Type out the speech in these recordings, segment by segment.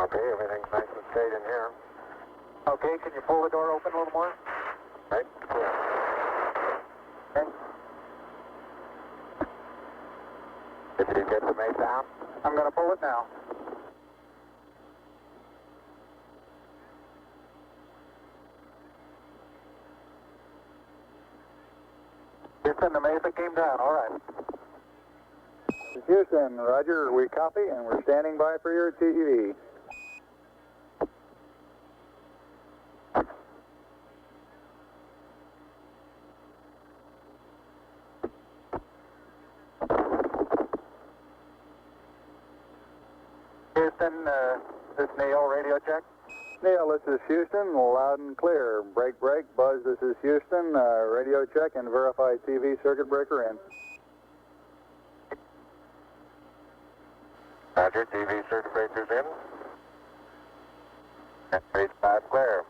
Okay, everything's nice and straight in here. Okay, can you pull the door open a little more? Right? Cool. Okay. Did you get the mate down? I'm going to pull it now. Houston, the Mesa came down, all right. Houston, roger, we copy and we're standing by for your TEV. Houston, this is Neil, radio check. Neil, this is Houston, loud and clear. Break, break, Buzz, this is Houston, radio check and verified TV circuit breaker in. Roger, TV circuit breakers in. And base 5 clear.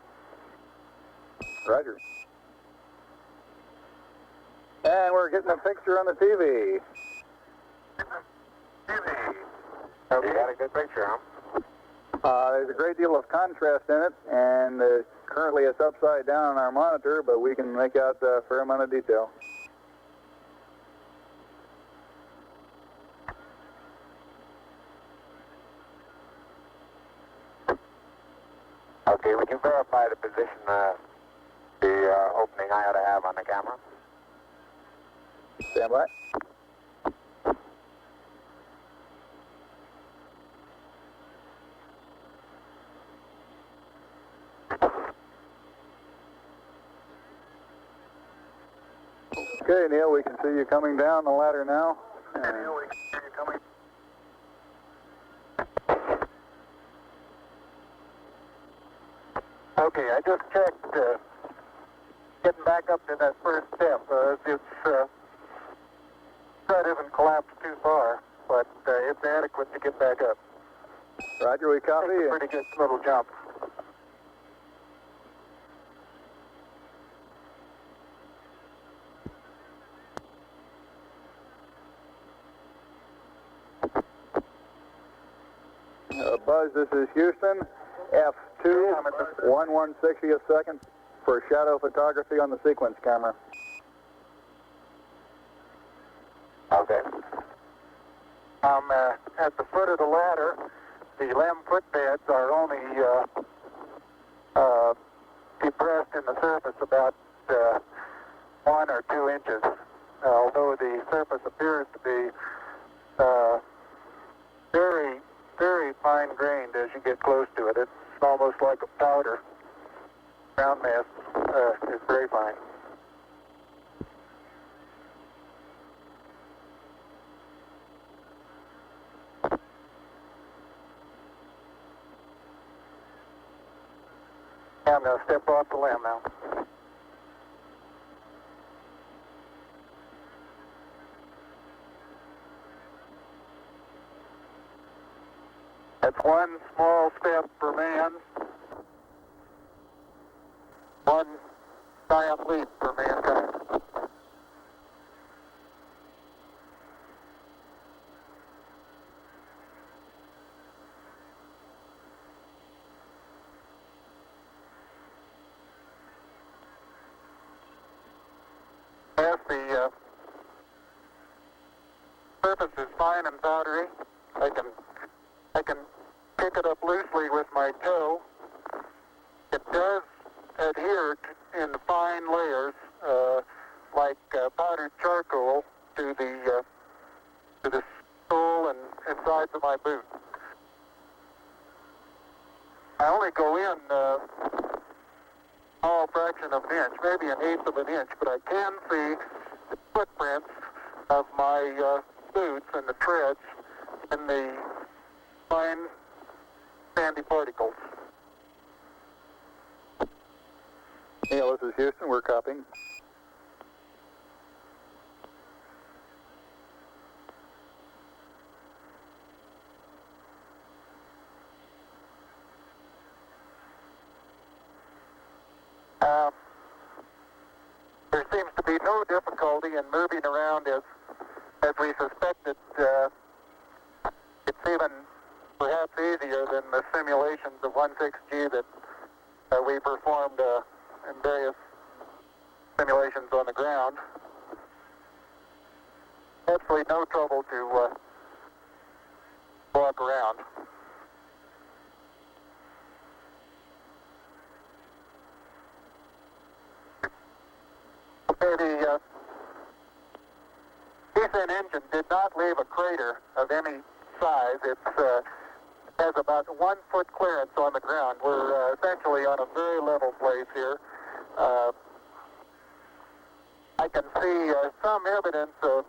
Roger. And we're getting a picture on the TV. TV. Okay. You got a good picture, huh? There's a great deal of contrast in it, and currently it's upside down on our monitor, but we can make out a fair amount of detail. Okay, would you verify the position the opening I ought to have on the camera? Stand by. Okay, Neil, we can see you coming down the ladder now. Neil, we can see you coming. Okay, I just checked getting back up to that first step. It's that isn't collapsed too far, but it's adequate to get back up. Roger, we copy. It's a pretty good little jump. Buzz, this is Houston. F2, 1/160th second for shadow photography on the sequence camera. Okay. I'm at the foot of the ladder. The LEM footbeds are only depressed in the surface about 1 or 2 inches, although the surface appears to be very, very fine-grained as you get close to it. It's almost like a powder. Ground mass is very fine. I'm going to step off the LEM now. That's one small step for man, one giant leap for mankind. As the surface is fine and powdery, I can pick it up loosely with my toe. It does adhere in the fine layers, like powdered charcoal, to the sole and sides of my boot. I only go in a small fraction of an inch, maybe an eighth of an inch, but I can see the footprints of my boots and the treads in the fine sandy particles. Neil, this is Houston. We're copying. There seems to be no difficulty in moving around as we suspected. It's even perhaps easier than the simulations of 16G that we performed in various simulations on the ground. Absolutely no trouble to walk around. Okay, the descent engine did not leave a crater of any size. It has about 1 foot clearance on the ground. We're essentially on a very level place here. I can see some evidence of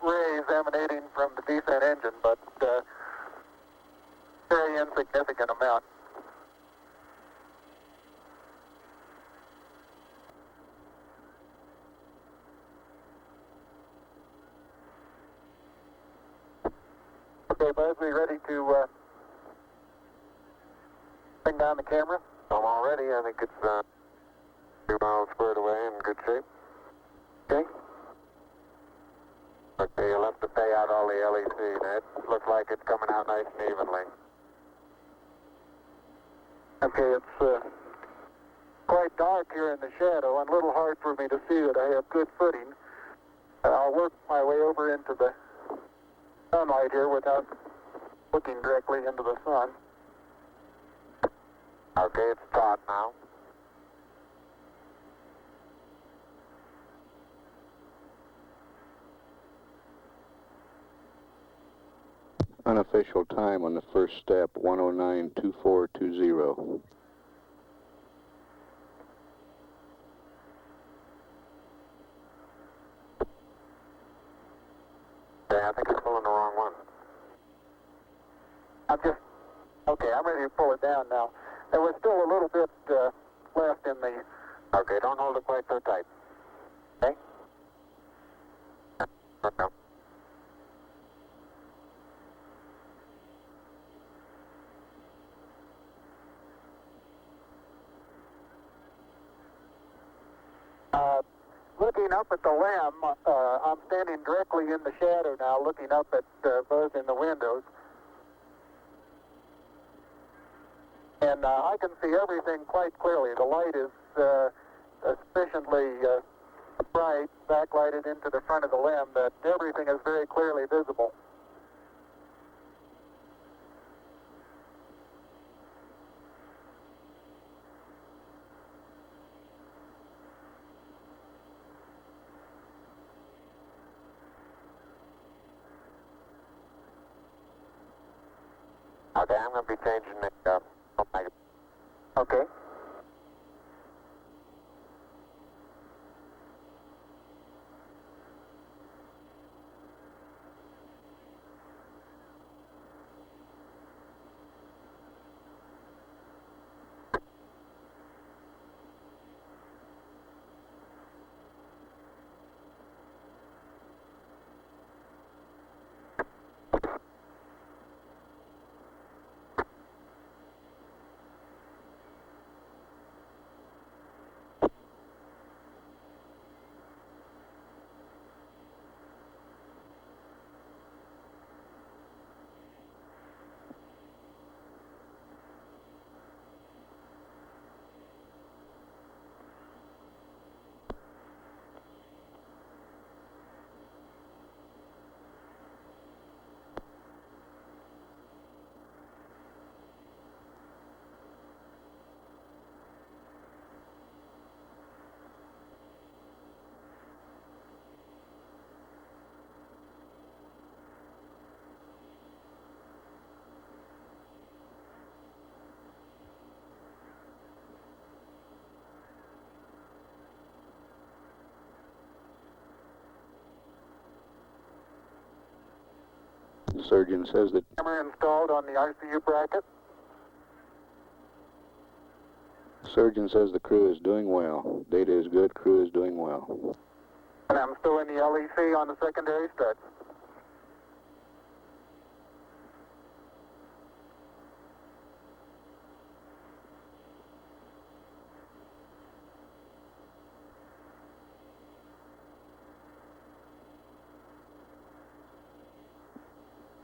rays emanating from the descent engine, but very insignificant amount. Okay, Buzz, we ready to bring down the camera? I'm all ready. I think it's 2 miles squared away in good shape. Okay. Okay, you'll have to pay out all the LEC, Ned. Looks like it's coming out nice and evenly. Okay, it's quite dark here in the shadow and a little hard for me to see that I have good footing. I'll work my way over into the sunlight here without looking directly into the sun. Okay, it's taut now. Unofficial time on the first step, 109.2420. Yeah, I think you're pulling the wrong one. I'm ready to pull it down now. There was still a little bit left in the... Okay, don't hold it quite so tight. Okay? Okay. Looking up at the limb, I'm standing directly in the shadow now, looking up at Buzz in the windows. And I can see everything quite clearly. The light is sufficiently bright, backlighted into the front of the limb, that everything is very clearly visible. Okay, I'm going to be changing the Okay. Surgeon says that Camera installed on the ICU bracket. surgeon says the crew is doing well. Data is good, crew is doing well. And I'm still in the LEC on the secondary struts.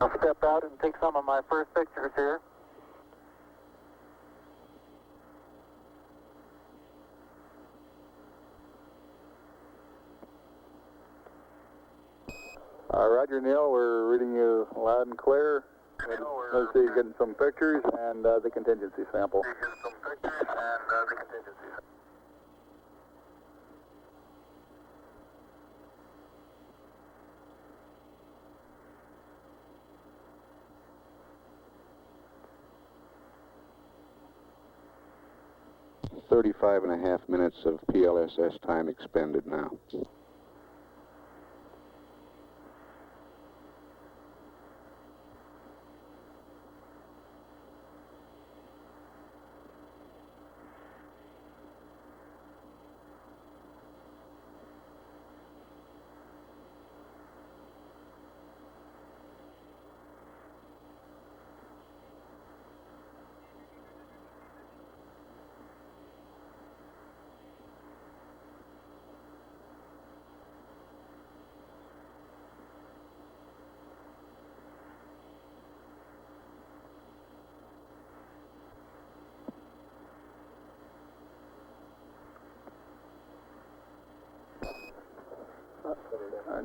I'll step out and take some of my first pictures here. Roger, Neil, we're reading you loud and clear. Let's see, you're getting some pictures and the contingency sample. 35.5 minutes of PLSS time expended now.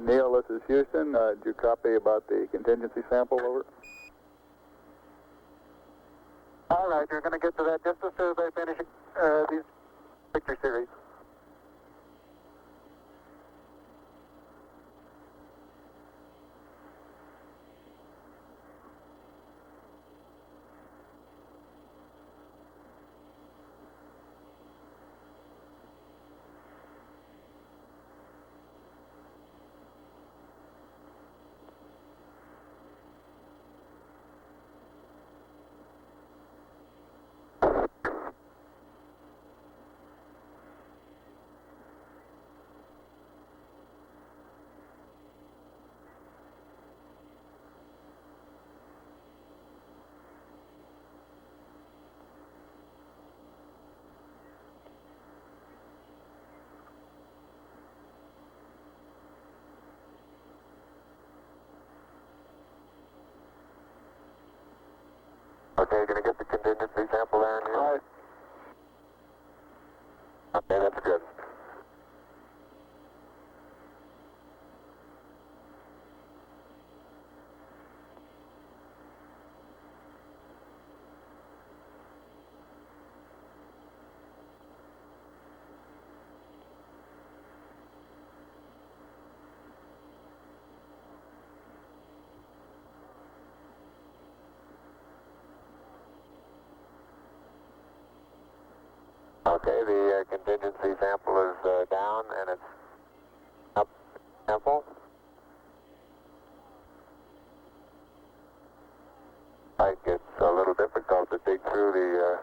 Neil, this is Houston. Did you copy about the contingency sample? Over. All right, you're going to get to that just as soon as I finish these picture series. Okay, gonna get the contingency sample there, Neil? All right. Okay, that's good. Okay, the contingency sample is down and it's up sample. Like it's a little difficult to dig through the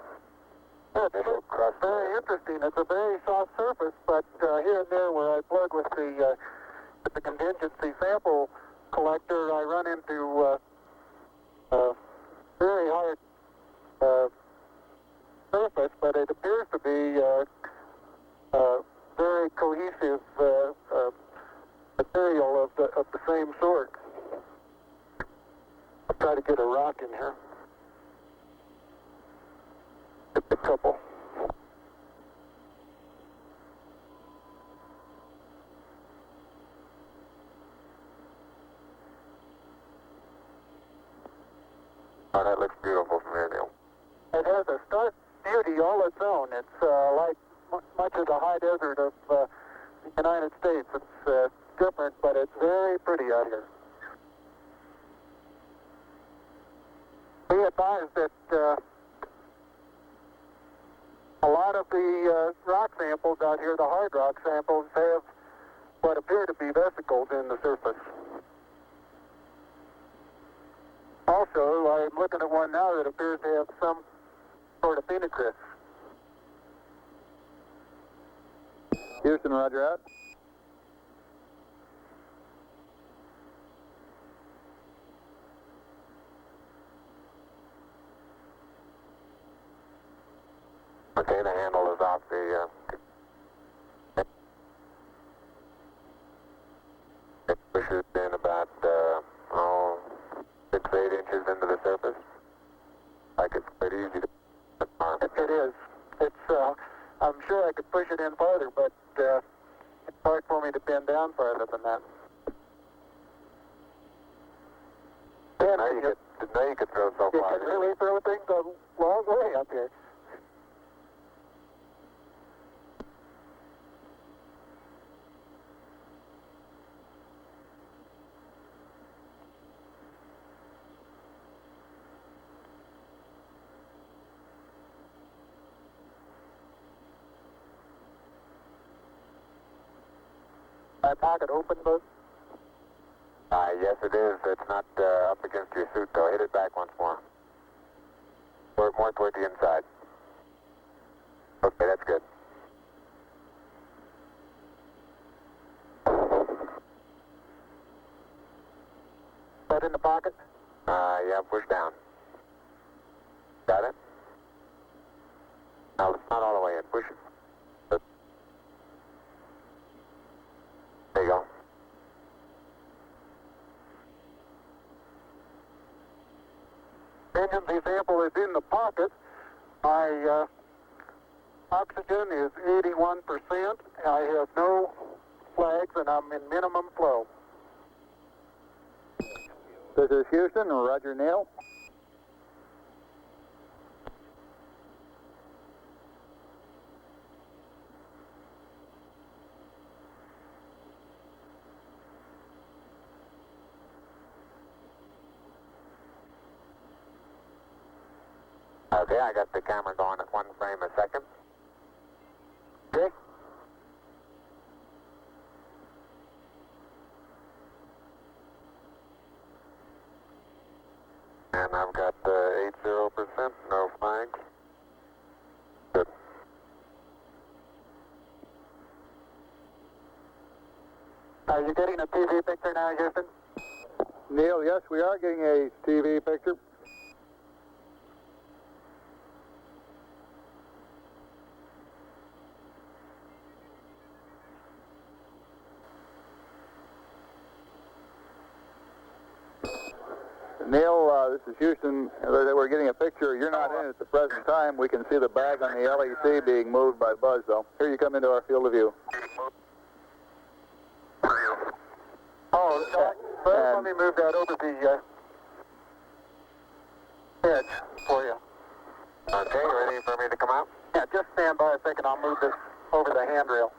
initial crust. Very interesting. It's a very soft surface, but here and there where I plug with the contingency sample collector, I run into very hard surface, but it appears to be very cohesive material of the same sort. I'll try to get a rock in here. Just a couple. Oh, that looks beautiful from here, Neil. It has a stark beauty all its own. It's like much of the high desert of the United States. It's different, but it's very pretty out here. Be advised that a lot of the rock samples out here, the hard rock samples, have what appear to be vesicles in the surface. Also, I'm looking at one now that appears to have some sort of phenocryst. Houston, roger out. Okay, the handle is off the it pushes in about 6 like it's pretty easy to put on. It is. It's, I'm sure I could push it in farther, but it's hard for me to bend down farther than that. Didn't know you could throw so You far. can really throw things a long way up here. My pocket open, Buzz? Yes, it is. It's not up against your suit, though. Hit it back once more. More toward the inside. Okay, that's good. That in the pocket? Yeah, push down. Got it? No, it's not all the way in. Push it. There you go. Engine's example is in the pocket. My oxygen is 81%. I have no flags, and I'm in minimum flow. This is Houston, Roger, Neil. Okay, I got the camera going at 1 frame a second. Okay? And I've got 80%, no flags. Good. Are you getting a TV picture now, Houston? Neil, yes, we are getting a TV picture. Neil, this is Houston. We're getting a picture. You're not in at the present time. We can see the bag on the LEC being moved by Buzz, though. Here you come into our field of view. Oh, let me move that over the edge for you. Okay, ready for me to come out? Yeah, just stand by a second. I'll move this over the handrail.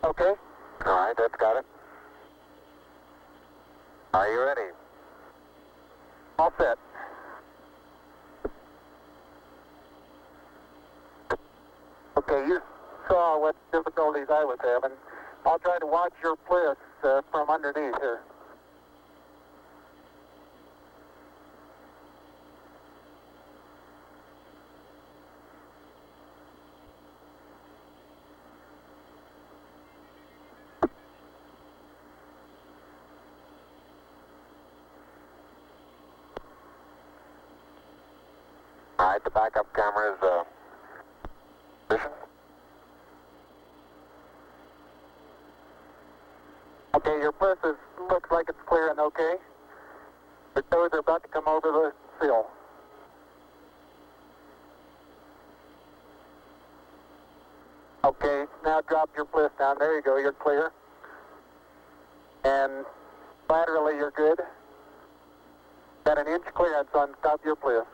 Okay? All right, that's got it. Are you ready? All set. Okay, you saw what difficulties I was having. I'll try to watch your bliss from underneath here. All right, the backup camera is position. Okay, your bliss looks like it's clear and okay. The toes are about to come over the sill. Okay, now drop your bliss down. There you go, you're clear. And laterally you're good. Got an inch clearance on top of your bliss.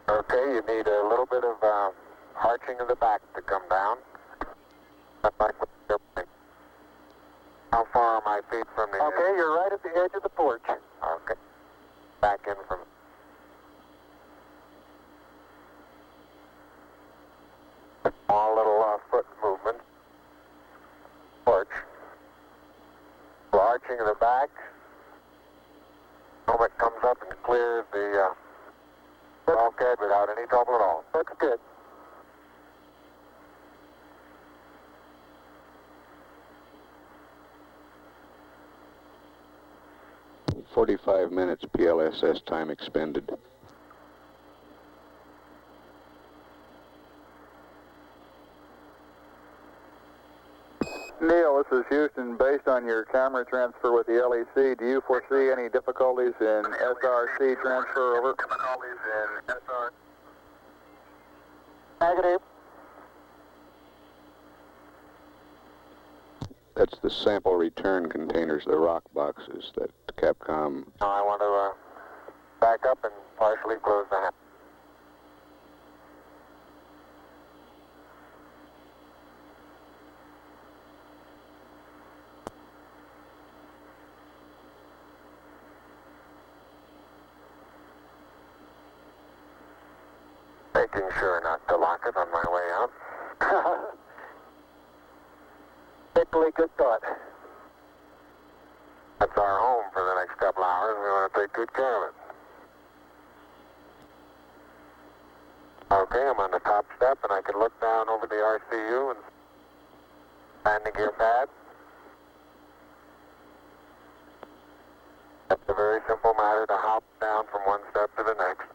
Okay, you need a little bit of arching of the back to come down. How far are my feet from the Okay, you're right at the edge of the porch. Okay. Back in from... Small little foot movement. Porch. Arching of the back. Moment comes up and clears the bulkhead without any trouble at all. Looks good. 45 minutes PLSS time expended. Neil, this is Houston. Based on your camera transfer with the LEC, do you foresee any difficulties in SRC transfer over? Difficulties in SR. Negative. That's the sample return containers, the rock boxes that Capcom. Now I want to back up and partially close the hatch. Making sure not to lock it on my way out. Particularly good thought. That's our home for the next couple hours. We want to take good care of it. Okay, I'm on the top step and I can look down over the RCU and landing gear pad. It's a very simple matter to hop down from one step to the next.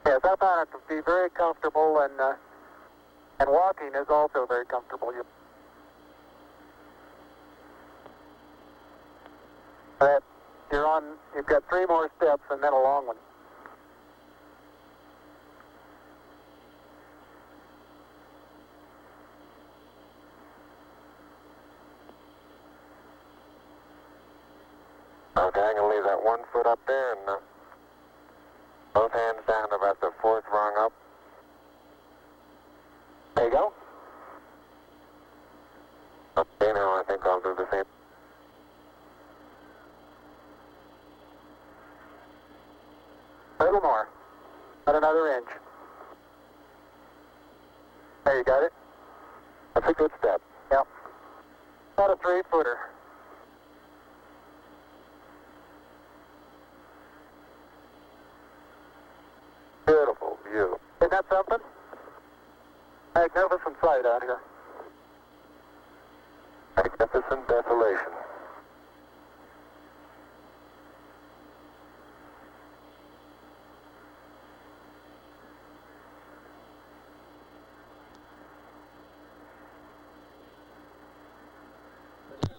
Yes, I found it to be very comfortable, and walking is also very comfortable. You've got 3 more steps and then a long one. Okay, I'm going to leave that 1 foot up there and both hands down about the 4th rung up. There you go. Okay, now I think I'll do the same. A little more. About another inch. There, you got it? That's a good step. Yep. About a 3-footer. Beautiful view. Isn't that something? Magnificent sight out here. Magnificent desolation.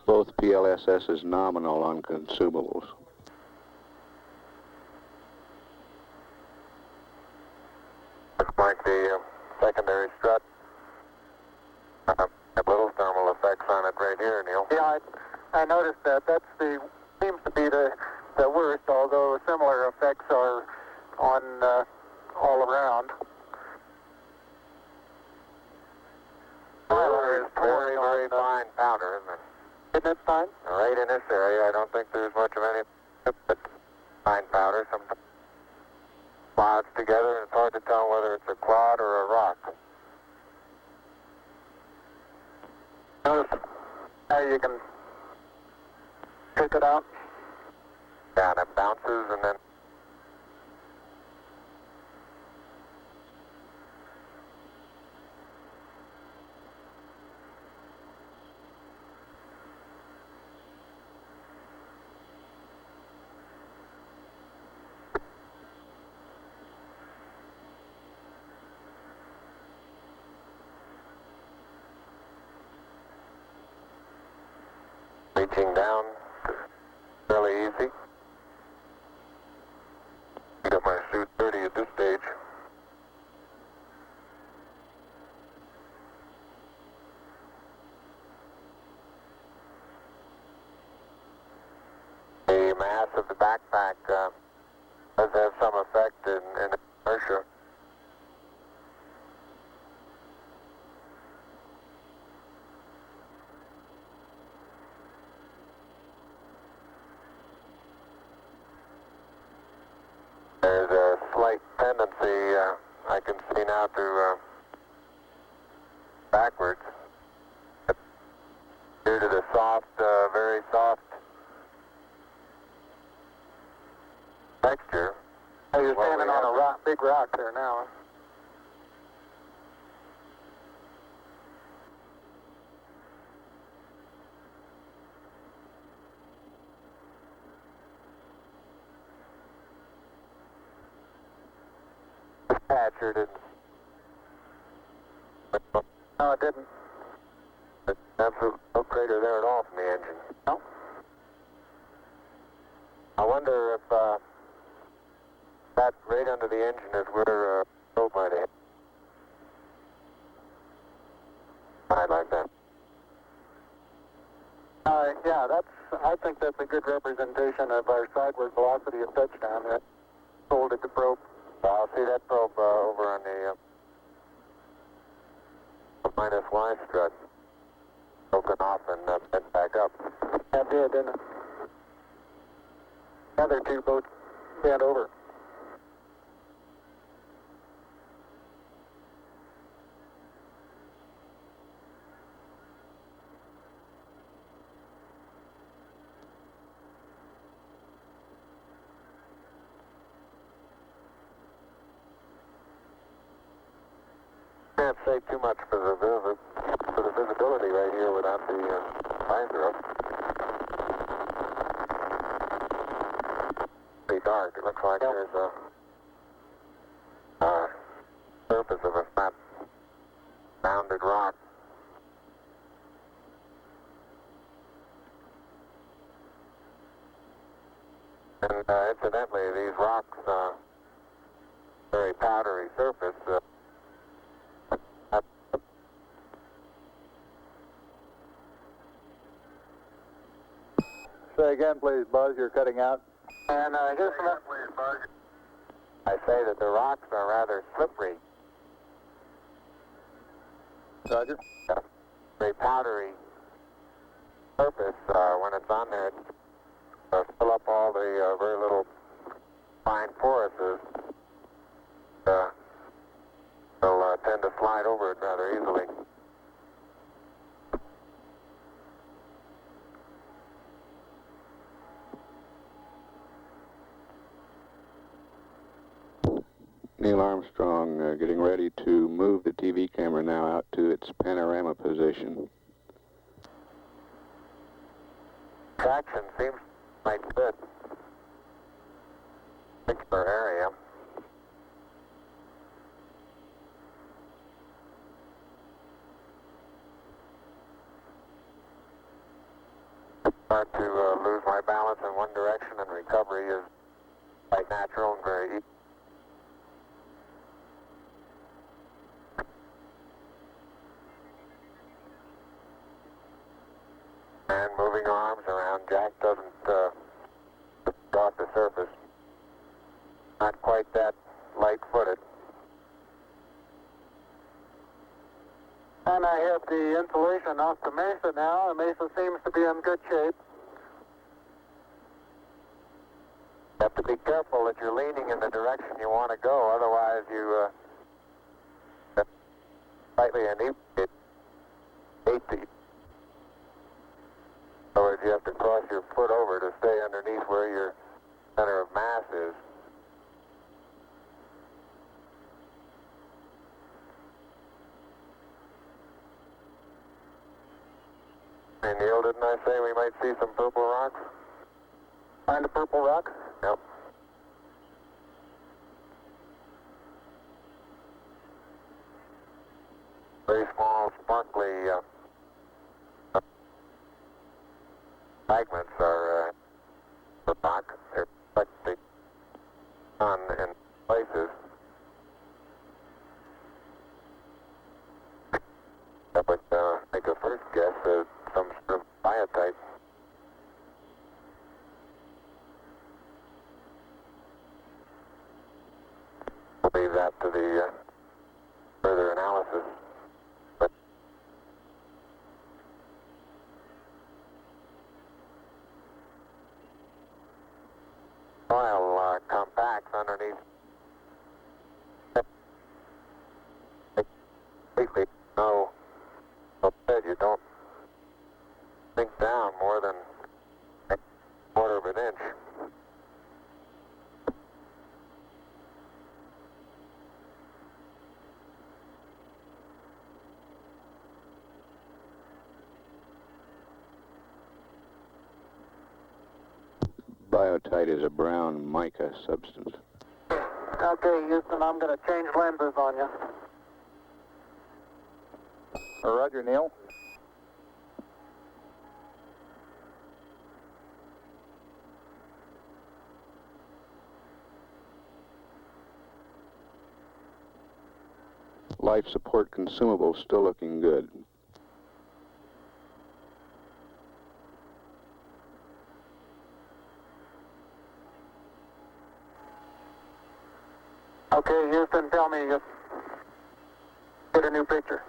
Both PLSS is nominal on consumables. Looks like the secondary strut. Have little thermal effects on it right here, Neil. Yeah, I noticed that. Seems to be the worst, although similar effects are on all around. There is very, very fine powder, isn't it? Isn't it fine? Right in this area, I don't think there's much of any, but fine powder. Some clouds together, and it's hard to tell whether it's a cloud or a rock. Notice how you can pick it out. Yeah, and it bounces and then reaching down, fairly easy. Got my suit dirty at this stage. The mass of the backpack does have some effect in inertia. There's a slight tendency I can see now to backwards due to the soft, very soft texture. Oh, you're Well, standing we on have a rock, big rock there now. Hatcher didn't. No, it didn't. Absolutely no crater there at all from the engine. No. I wonder if that right under the engine is where probe might have hit. I'd like that. Yeah, I think that's a good representation of our sideward velocity of touchdown. That folded the probe. I'll see that probe over on the minus Y strut. Broken off and bent back up. That did, didn't it? The other two both bent over. Can't say too much for the visibility right here without the visor up. Pretty dark. It looks like there's a surface of a flat rounded rock. And incidentally, these rocks, very powdery surface. Say again, please, Buzz. You're cutting out. And here's some... I say that the rocks are rather slippery. Roger. Very powdery surface. When it's on there, it fill up all the very little fine poruses. They'll tend to slide over it rather easily. Neil Armstrong getting ready to move the TV camera now out to its panorama position. Traction seems quite good. Particular area. Start to lose my balance in one direction, and recovery is quite natural and very easy. And moving arms around, Jack doesn't go off the surface. Not quite that light-footed. And I have the insulation off the Mesa now. The Mesa seems to be in good shape. You have to be careful that you're leaning in the direction you want to go, otherwise you slightly inebriate. In other words, you have to cross your foot over to stay underneath where your center of mass is. Hey Neil, didn't I say we might see some purple rocks? Find a purple rock? Yep. Very small, sparkly fragments are rock. They're like the sun in places. I would make a first guess at some sort of biotite. I'll leave that to the further analysis. But soil compacts underneath completely no bed. You don't sink down more than a quarter of an inch. Biotite is a brown mica substance. Okay, Houston, I'm going to change lenses on you. Roger, Neil. Life support consumables still looking good. Okay, Houston, tell me, get a new picture.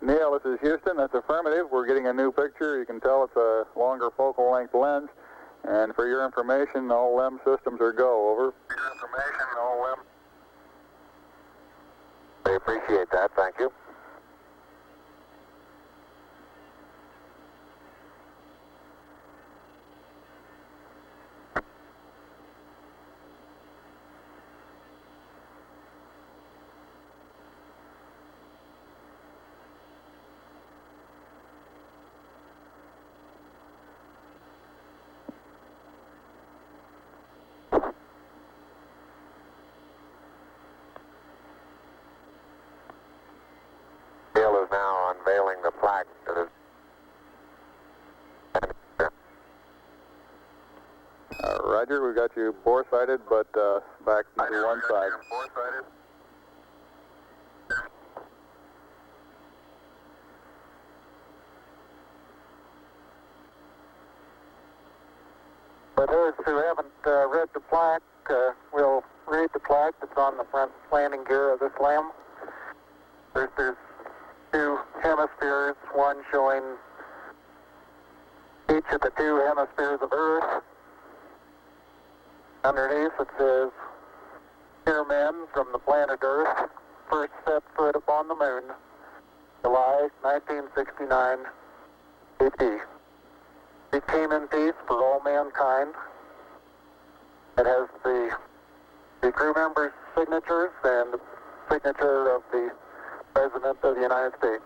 Neil, this is Houston. That's affirmative. We're getting a new picture. You can tell it's a longer focal length lens. And for your information, all LEM systems are go. Over. For your information, all LEM. I appreciate that. Thank you. Bill is now unveiling the plaque that is. Roger, we got you bore-sighted, but back to one side. Bore-sighted. For those who haven't read the plaque, we'll read the plaque that's on the front landing gear of this LEM. There's two hemispheres, one showing each of the two hemispheres of Earth. Underneath it says, "Here men from the planet Earth first set foot upon the moon, July 1969 AD. It came in peace for all mankind." It has the crew members' signatures and the signature of the President of the United States.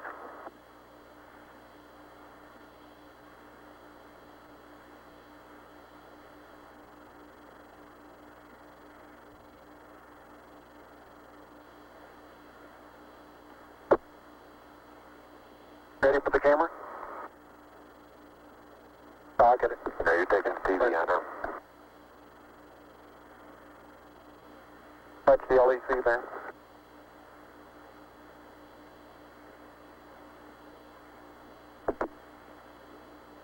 Ready for the camera? I'll get it. Now you're taking the TV on now. Touch the LEC there.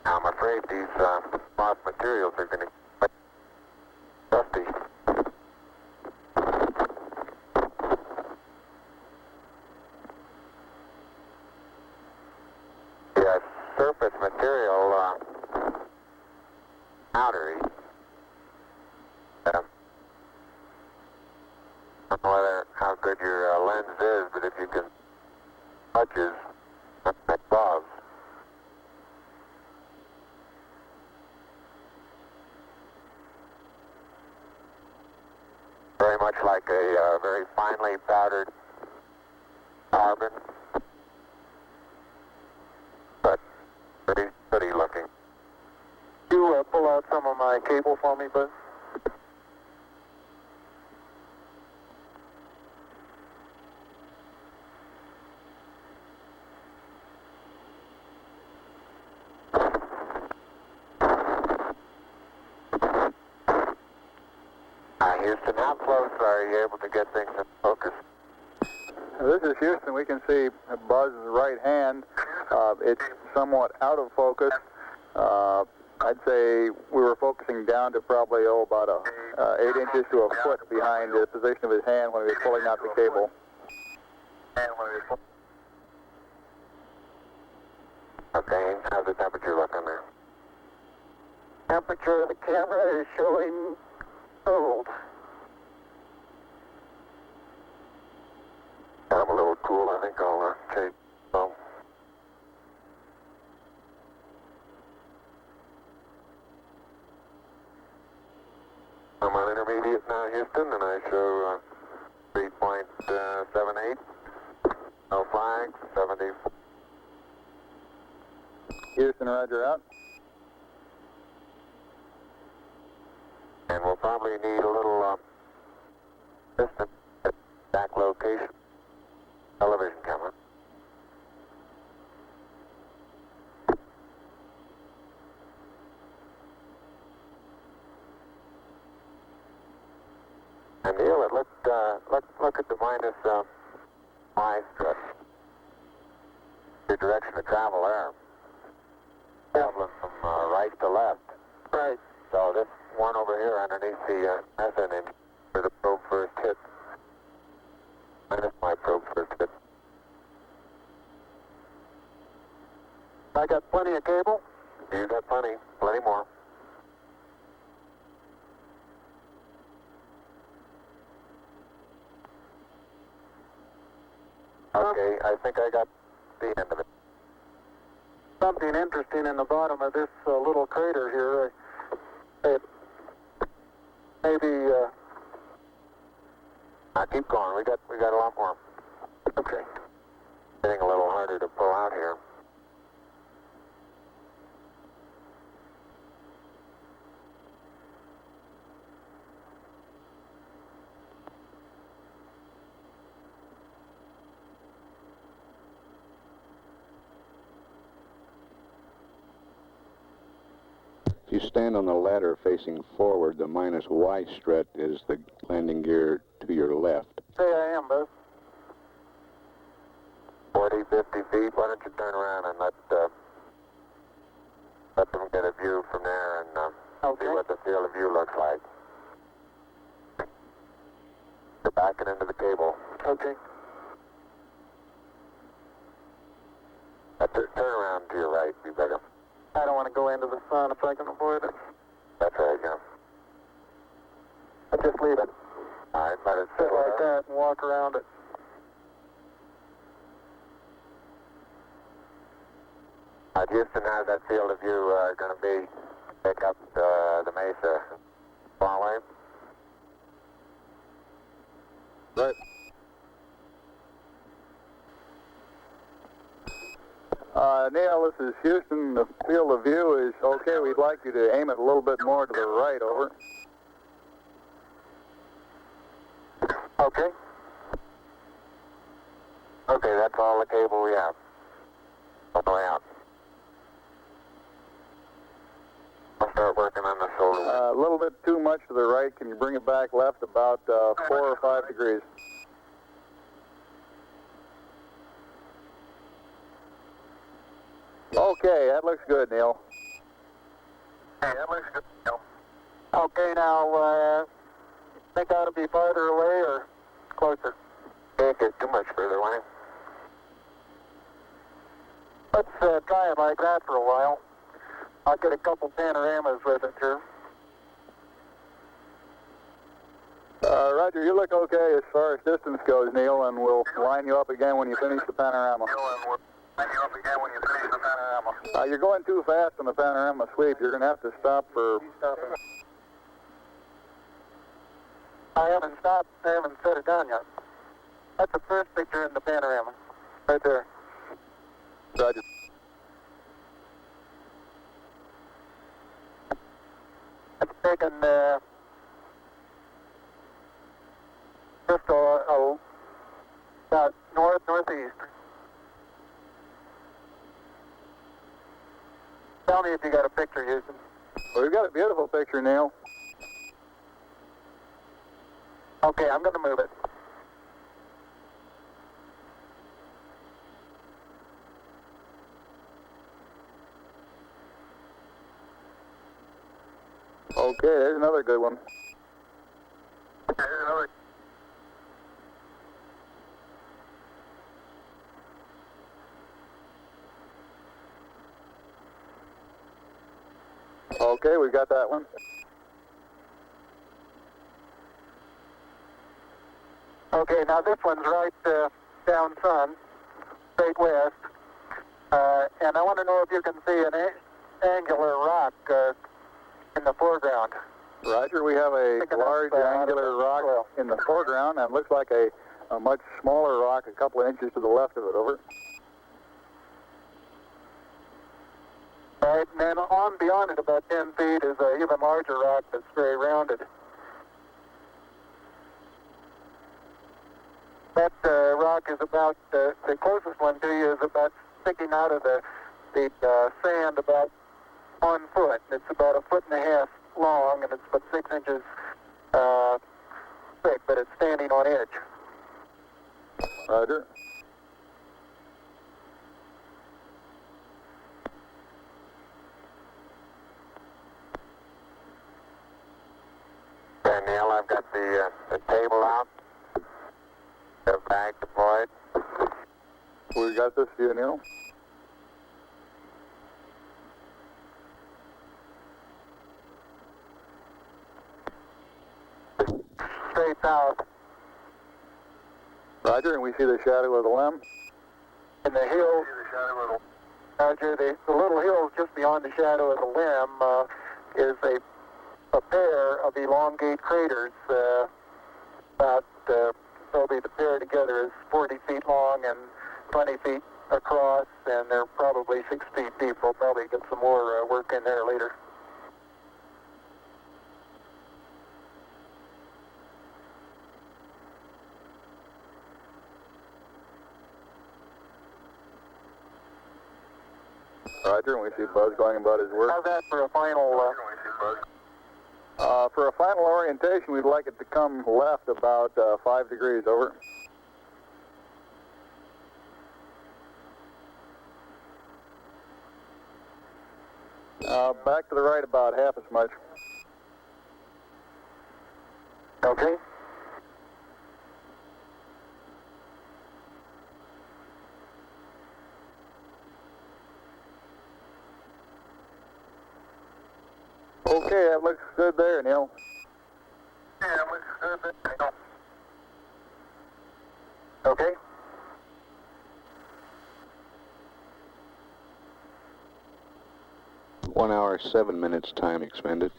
Now, I'm afraid these soft materials are going to get dusty. The surface material, powdery. I don't know how good your lens is, but if you can touches, that gloves. Very much like a very finely powdered carbon, but pretty looking. You pull out some of my cable for me, Buzz? Houston, how close are you able to get things in focus? This is Houston. We can see Buzz's right hand. It's somewhat out of focus. I'd say we were focusing down to probably about 8 inches to a foot behind the position of his hand when he was pulling out the cable. Okay, how's the temperature look on there? Temperature of the camera is showing cold. I'm a little cool. I think I'll take. I'm on intermediate now, Houston, and I show 3.78. No flags. 74. Houston, roger out. And we'll probably need a little Distant exact location. Television camera. And Neil, it look at the minus Y strip. Your direction of travel there. Traveling from right to left. Right. So this one over here underneath the methane engine where the probe first hit. Minus my probe first hit. I got plenty of cable. You got plenty more. Okay, I think I got the end of it. Something interesting in the bottom of this little crater here. Maybe. Keep going. We got a lot more. Okay. Getting a little harder to pull out here. If you stand on the ladder facing forward, the minus Y strut is the landing gear to your left. Say I am, Buzz. 40, 50 feet. Why don't you turn around and let them get a view from there and Okay. see what the field of view looks like. You're backing into the cable. Okay. Turn around to your right, be better. I don't want to go into the sun if I can avoid it. That's right, yeah. I just leave it. All right, let it Sit settle like down. that and walk around it. Houston, how's that field of view going to be? Pick up the mesa far away? Right. Neil, this is Houston. The field of view is okay. We'd like you to aim it a little bit more to the right, over. Okay. Okay, that's all the cable we have. All the way out. I'll start working on the shoulder. A little bit too much to the right. Can you bring it back left about 4 or 5 degrees? Okay, that looks good, Neil. Hey, that looks good. Neil. Okay, now, think I ought to be farther away or closer? Can't get too much further away. Let's try it like that for a while. I'll get a couple panoramas with it here. Roger, you look okay as far as distance goes, Neil, and we'll line you up again when you finish the panorama. You're going too fast on the panorama sweep. You're going to have to stop for... I haven't stopped. I haven't set it down yet. That's the first picture in the panorama. Right there. Roger. It's taken just about northeast. Tell me if you got a picture, Houston. Well, we've got a beautiful picture, Neil. Okay, I'm going to move it. Okay, there's another good one. Okay, we got that one. Okay, now this one's right down sun, straight west. And I want to know if you can see an angular rock in the foreground. Roger, we have a large angular rock in the foreground, and it looks like a much smaller rock a couple of inches to the left of it, over. Right, and then on beyond it about 10 feet is an even larger rock that's very rounded. That rock is about, the closest one to you is about sticking out of the sand about 1 foot. It's about 1.5 feet long, and it's about 6 inches thick, but it's standing on edge. Roger. Okay, Neil, I've got the table out. The bag deployed. We got this view, Neil. Straight south. Roger, and we see the shadow of the limb. In the hills, Roger, the little hill just beyond the shadow of the limb is a pair of elongate craters. Probably the pair together is 40 feet long and 20 feet across, and they're probably 6 feet deep. We'll probably get some more work in there later. Roger, and we see Buzz going about his work. How's that for a final? For a final orientation, we'd like it to come left about 5 degrees, over. Back to the right about half as much. Okay. Okay, that looks good there, Neil. Yeah, that looks good there. Okay. One hour, 7 minutes time expended.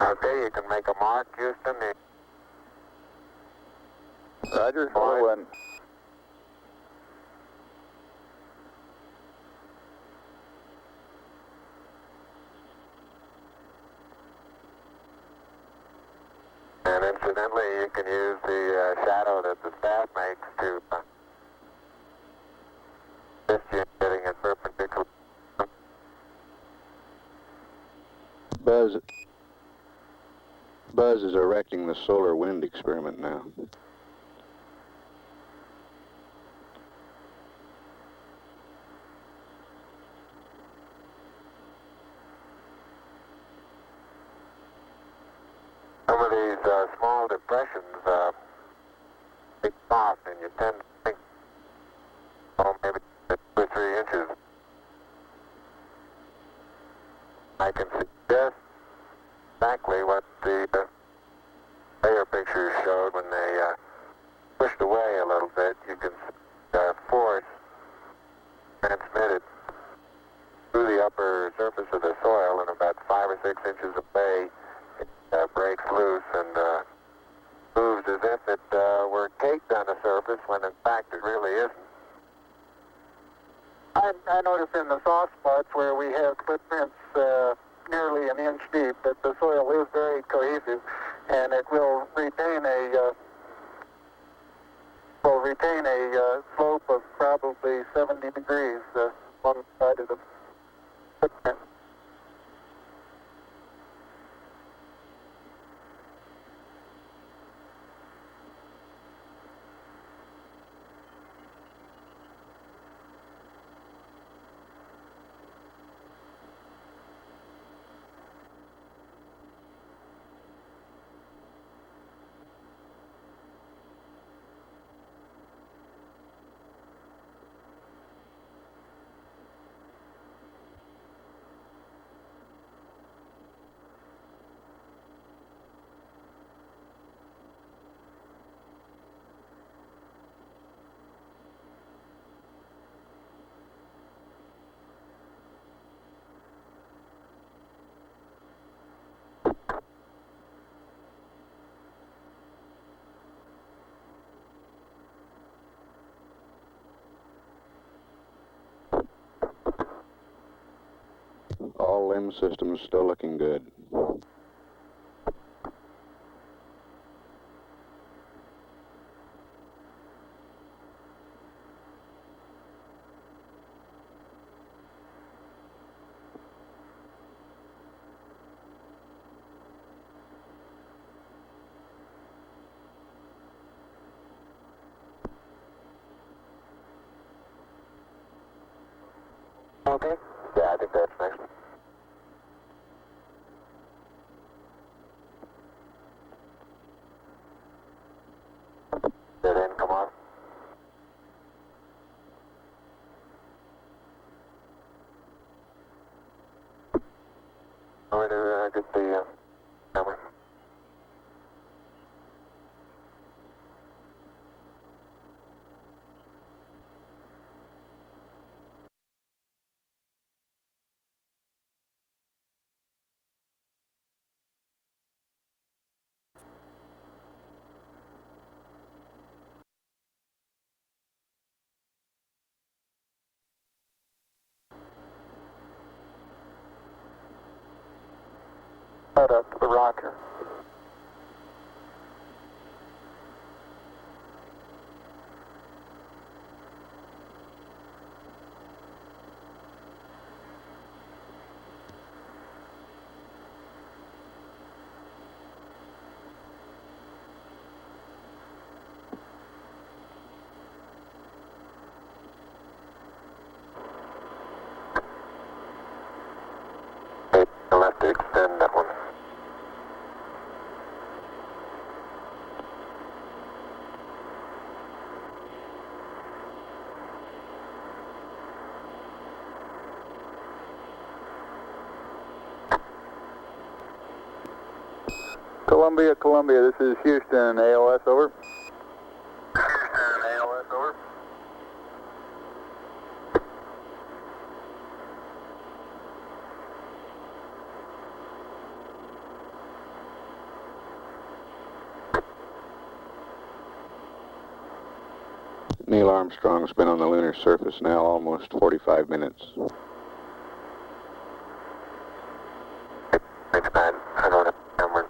Okay, you can make a mark, Houston. Roger, so when And incidentally, you can use the shadow that the staff makes to assist you in getting it perpendicular. Buzz is erecting the solar wind experiment now. Some of these small depressions big off, and you tend to think, oh, maybe 2 or 3 inches. I can suggest exactly what the layer pictures showed when they pushed away a little bit. You can see force transmitted through the upper surface of the soil, and about 5 or 6 inches away, it breaks loose and moves as if it were caked on the surface, when in fact it really isn't. I noticed in the soft spots where we have footprints nearly an inch deep that the soil is very cohesive, and it will retain a slope of probably 70 degrees along the side of the footprint. all limb systems still looking good. Okay? Yeah, I think that's nice. Did it come on? Oh, I get the camera. Head up to the rocker. Okay, you'll have to extend that one. Columbia, Columbia, this is Houston, AOS, over. Houston, ALS, over. Neil Armstrong's been on the lunar surface now almost 45 minutes. It's bad. I don't have the camera.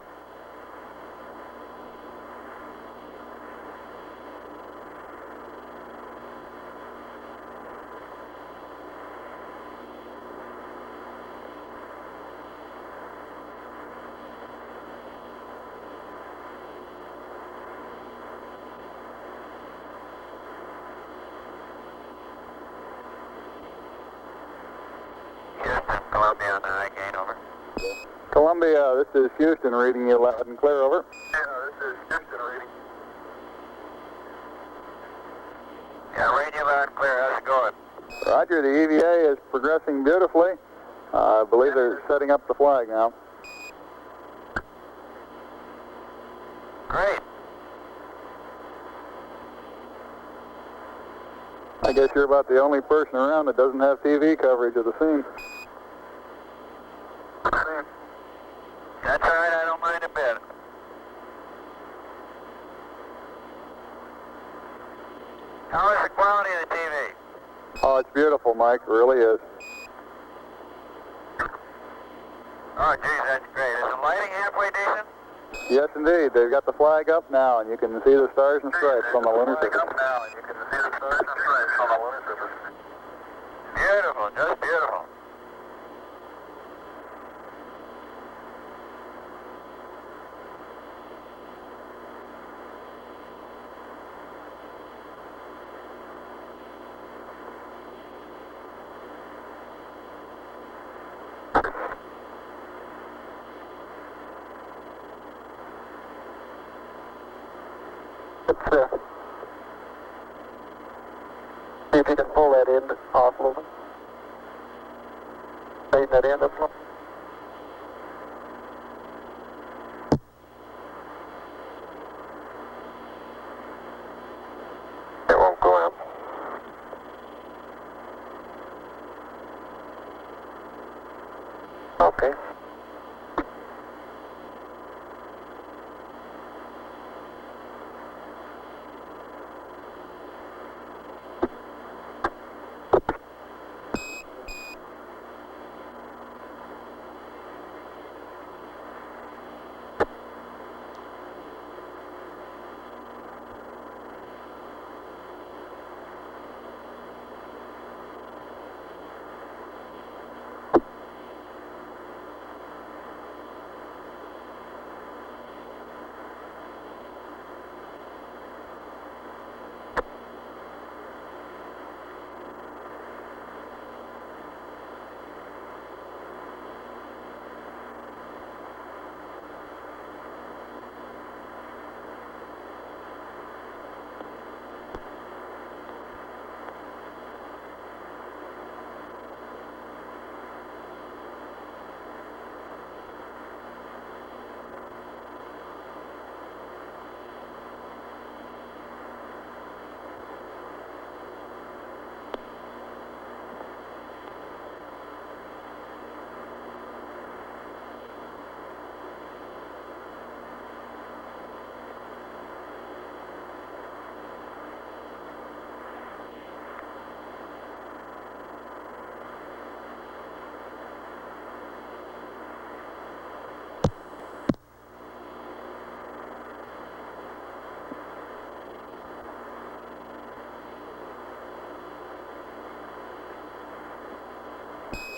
Houston, Columbia on the high gain, over. Columbia, this is Houston, reading you loud and clear, over. Yeah, this is Houston reading. Yeah, radio loud and clear. How's it going? Roger, the EVA is progressing beautifully. I believe they're setting up the flag now. Great. I guess you're about the only person around that doesn't have TV coverage of the scene. That's all right. I don't mind a bit. How is the quality of the TV? Oh, it's beautiful, Mike. It really is. Oh, geez, that's great. Is the lighting halfway decent? Yes, indeed. They've got the flag up now, and you can see the stars and stripes on the lunar surface. Now, and you can see the stars and stripes on the lunar surface. Beautiful, just beautiful. See if you can pull that end off a little bit. Straighten that end up a little. It won't go out. Okay.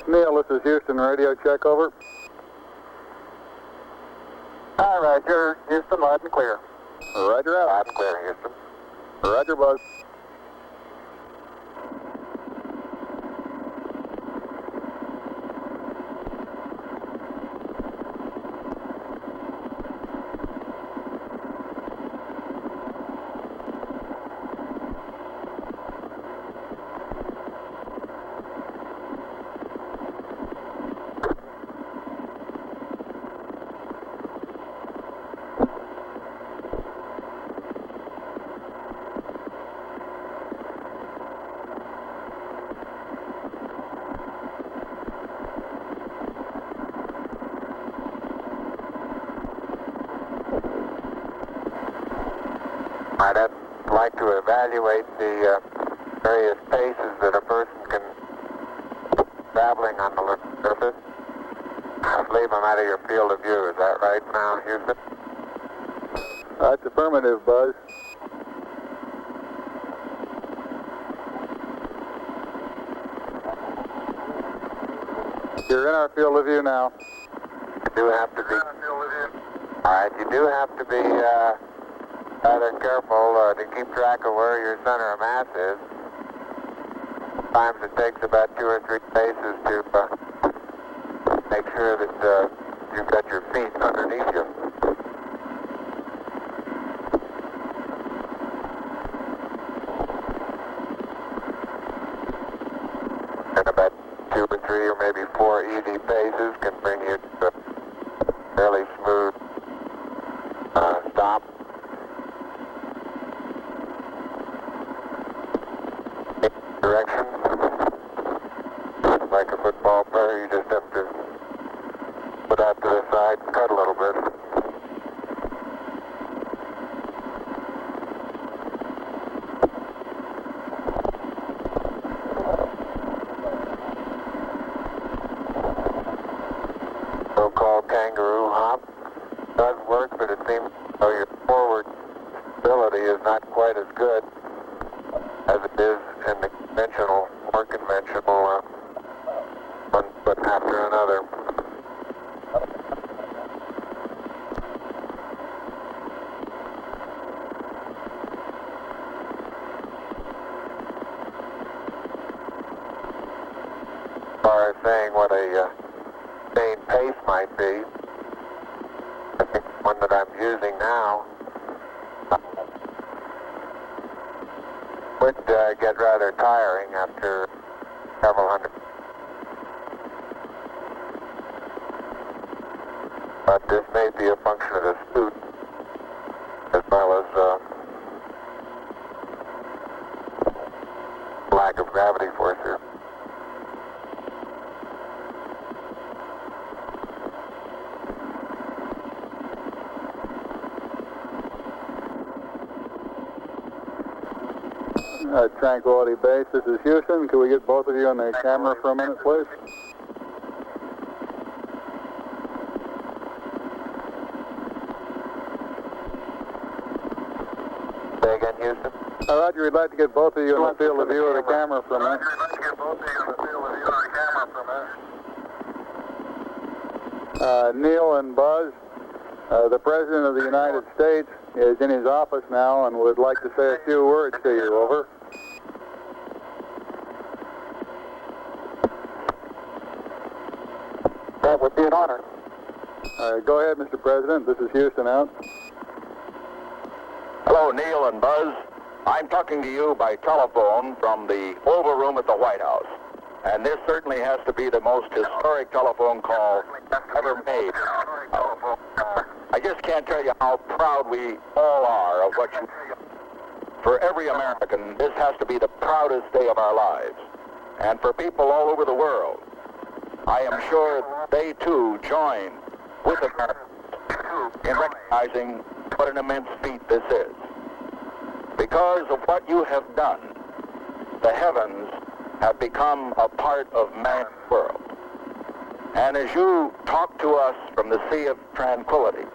Neil, this is Houston, radio check, over. All right, you're Houston, loud and clear. Roger out. Loud and clear, Houston. Roger, Buzz. I'd like to evaluate the various paces that a person can traveling on the lunar surface. Leave them out of your field of view. Is that right now, Houston? That's affirmative, Buzz. You're in our field of view now. You do have to be. All right, you do have to be rather careful to keep track of where your center of mass is. Sometimes it takes about 2 or 3 paces to make sure that you've got your feet underneath you. And about 2 or 3 or maybe 4 easy paces can bring you to a fairly smooth stop. Direction. Like a football player, you just have to put out to the side and cut a little bit. So-called kangaroo hop does work, but it seems though your forward stability is not quite as good as it is in the conventional, more conventional one foot after another. As far as saying what a sustained pace might be, I think the one that I'm using now would get rather tiring after several hundred. But this may be a function of the suit as well as lack of gravity force here. Tranquility Base, this is Houston. Could we get both of you on the camera for a minute, please? Say again, Houston? Roger, we'd like to get both of you in the field of view of the camera for a minute. Neil and Buzz, the President of the United States is in his office now and would like to say a few words to you, over. That would be an honor. Go ahead, Mr. President. This is Houston out. Hello, Neil and Buzz. I'm talking to you by telephone from the Oval Room at the White House. And this certainly has to be the most historic telephone call ever made. I just can't tell you how proud we all are of what you do. For every American, this has to be the proudest day of our lives. And for people all over the world, I am sure they too join with Americans in recognizing what an immense feat this is. Because of what you have done, the heavens have become a part of man's world. And as you talk to us from the Sea of Tranquility,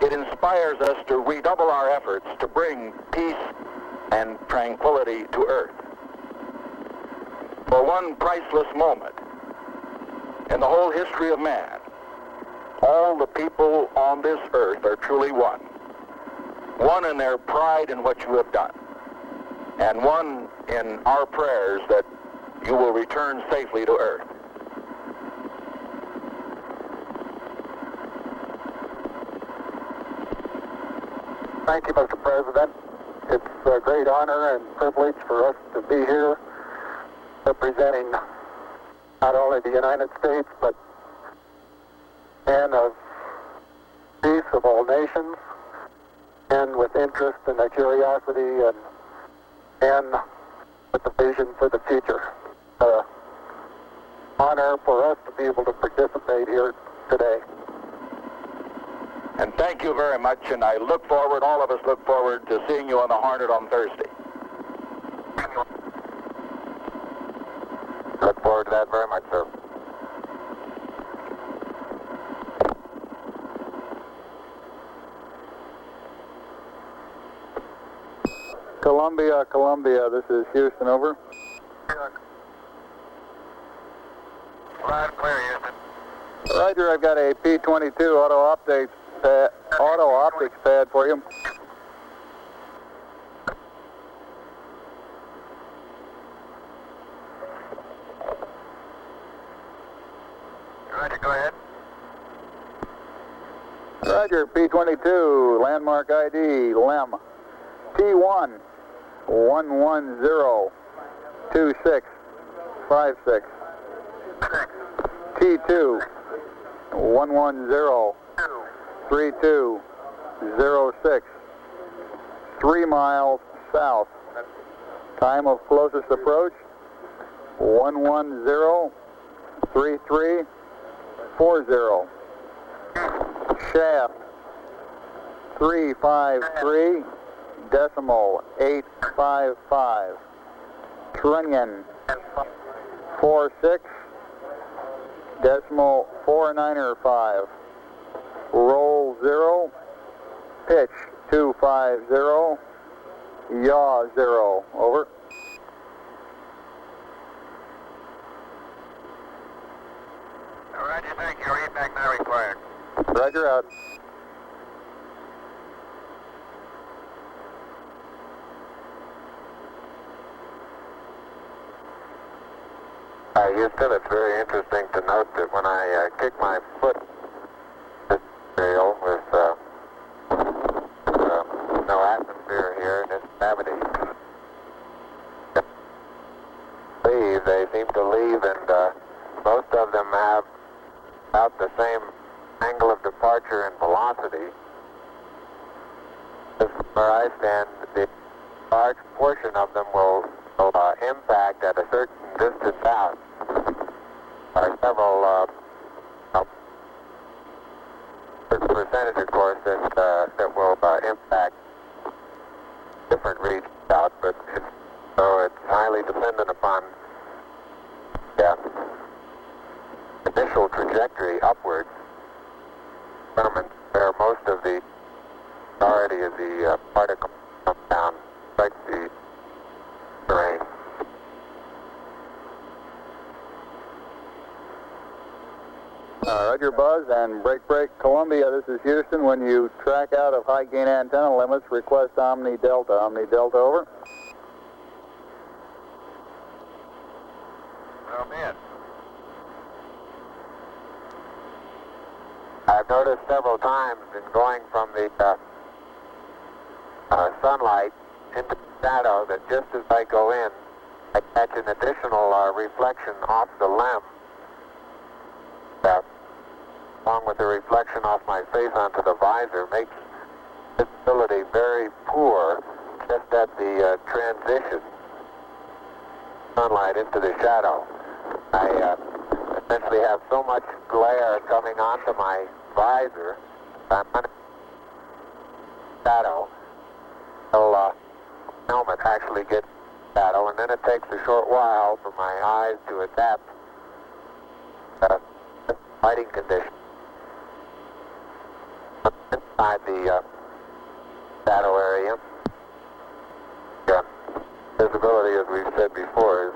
it inspires us to redouble our efforts to bring peace and tranquility to Earth. for one priceless moment in the whole history of man, all the people on this earth are truly one. One in their pride in what you have done, and one in our prayers that you will return safely to earth. Thank you, Mr. President. It's a great honor and privilege for us to be here representing not only the United States, but men of peace of all nations, and with interest and a curiosity and with the vision for the future. Honor for us to be able to participate here today. And thank you very much, and I look forward, all of us look forward to seeing you on the Hornet on Thursday. Look forward to that very much, sir. Columbia, Columbia, this is Houston, over. Loud and clear, Houston. Roger, I've got a P-22 auto optics pad for you. Roger, go ahead. Roger, P-22, landmark ID, LEM, T1, 1102656. T2, 1103206. 3 miles south. Time of closest approach, 1103340. Shaft, 353.855. Trunnion, 46.495. Roll 0. Pitch 250. Yaw 0. Over. Roger, thank you. Read back now required. Roger out. Houston, it's very interesting to note that when I kick my foot this material with no atmosphere here and it's gravity, they seem to leave, and most of them have about the same angle of departure and velocity. As where I stand, the large portion of them will impact at a certain distance out. There are several certain percentage, of course, that will impact different regions out, but so it's highly dependent upon the initial trajectory upwards, determines where most of the majority of the particles come down, like the terrain. Roger, Buzz, and break, Columbia, this is Houston. When you track out of high gain antenna limits, request Omni Delta, over. Well, man. I've noticed several times in going from the sunlight into the shadow that just as I go in, I catch an additional reflection off the LEM. Along with the reflection off my face onto the visor, makes visibility very poor just at the transition sunlight into the shadow. I essentially have so much glare coming onto my visor, I'm under shadow until helmet actually gets shadow, and then it takes a short while for my eyes to adapt to lighting conditions. Inside the shadow area, visibility, as we've said before, is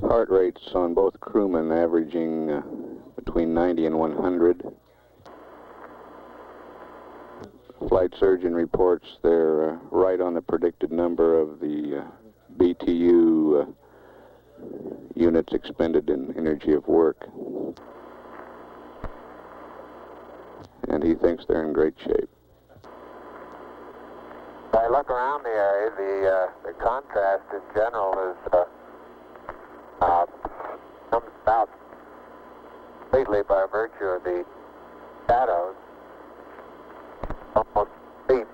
Heart rates on both crewmen averaging between 90 and 100. Flight surgeon reports they're right on the predicted number of the BTU units expended in energy of work. And he thinks they're in great shape. If I look around the area, the contrast in general is comes about completely by virtue of the shadows. Almost deep.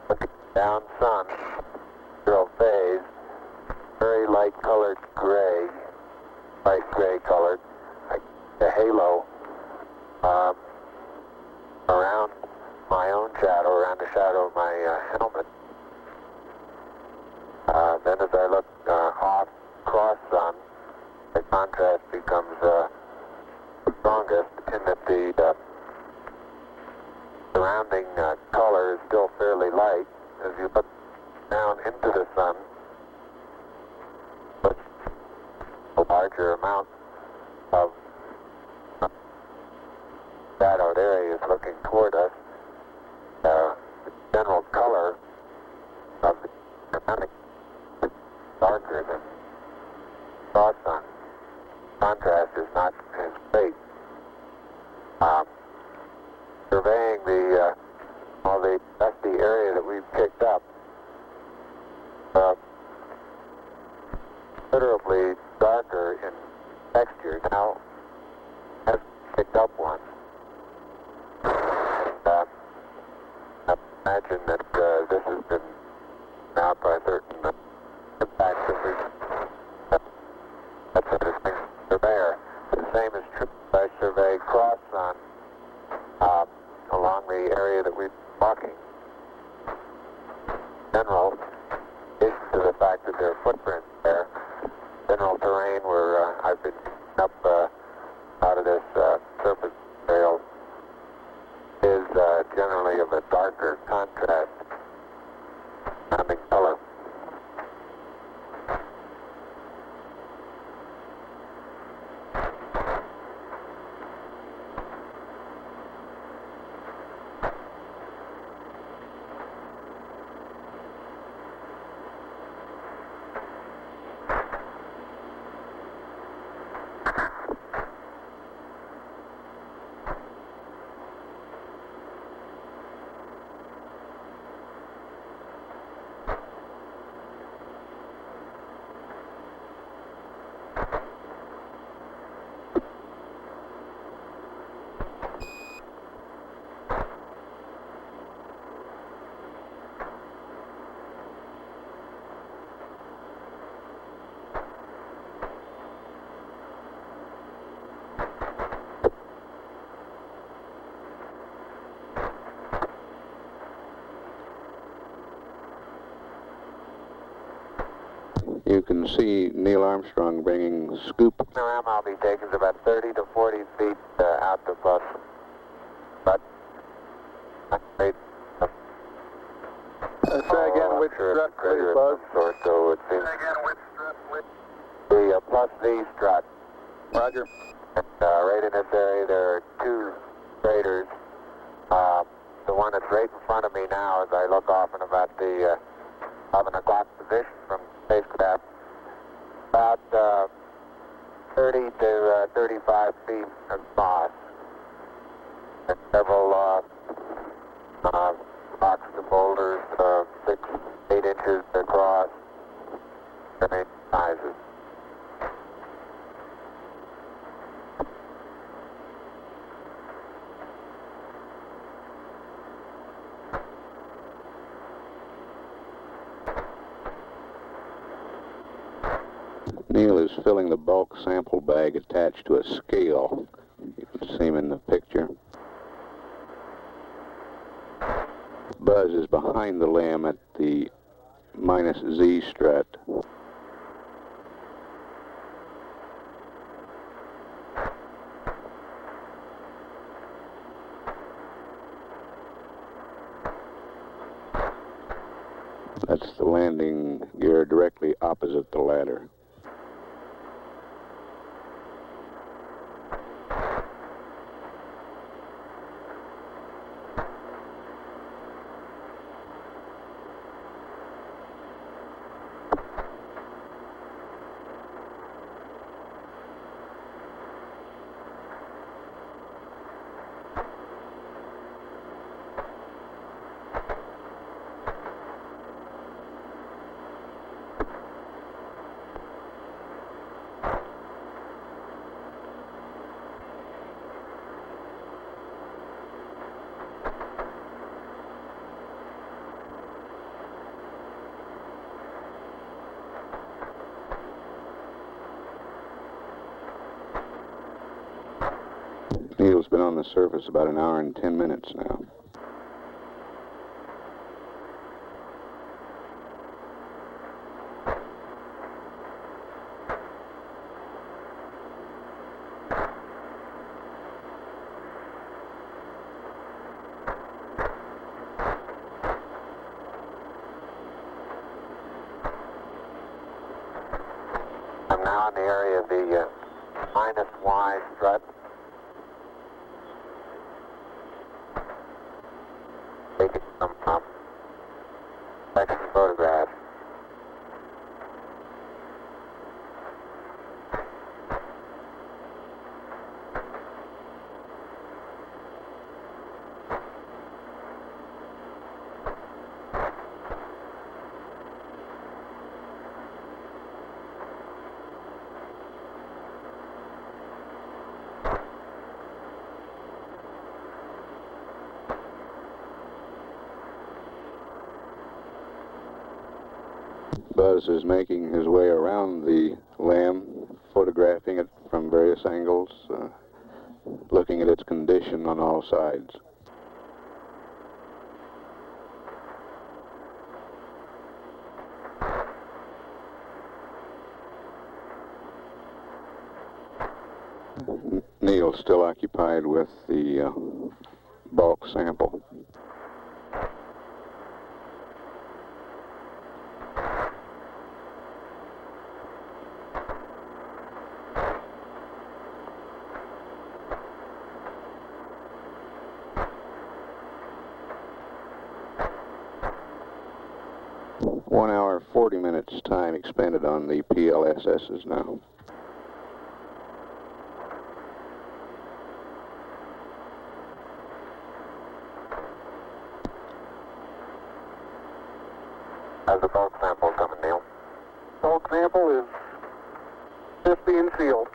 Looking down sun, zero phase, very light colored gray, light gray colored, like the halo around my own shadow, around the shadow of my helmet. Then as I look off cross sun, the contrast becomes strongest in that the surrounding color is still fairly light. As you look down into the sun, with a larger amount of shadowed areas looking toward us, the general color of the surrounding is darker than cross sun. Contrast is not as great. Surveying all the dusty area that we've picked up, considerably darker in texture. Now, I've picked up one. I imagine that this has been out by certain impacts that we've that's a distinct surveyor. The same is true if I survey cross sun along the area that we're walking. General is to the fact that there are footprints there. General terrain where I've been up out of this surface trail is generally of a darker contrast, surrounding color. You can see Neil Armstrong bringing scoop. The ram I'll be taking is about 30 to 40 feet out to bus. But I'm afraid Say again which strut, please, Buzz. So it seems the plus V strut. Roger. And, right in this area there are two craters. The one that's right in front of me now as I look off in about the 11 o'clock position from the spacecraft, about 30 to 35 feet across, and several rocks and boulders 6, 8 inches across, different sizes. Neil is filling the bulk sample bag attached to a scale. You can see him in the picture. Buzz is behind the limb at the minus Z strut. That's the landing gear directly opposite the ladder. Neil's been on the surface about an hour and 10 minutes now. I'm now in the area of the minus Y strut. Taking some section photographs. Buzz is making his way around the LAM, photographing it from various angles, looking at its condition on all sides. Neil's still occupied with the bulk sample. One hour, 40 minutes time expended on the PLSSs now. How's the bulk sample coming, Neil? Bulk sample is just being sealed.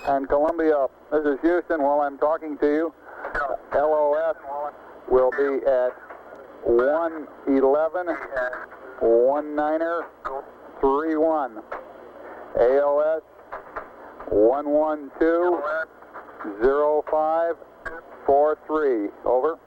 And Columbia, this is Houston. While I'm talking to you, LOS will be at 111 19er 31. ALS 112 0543. Over.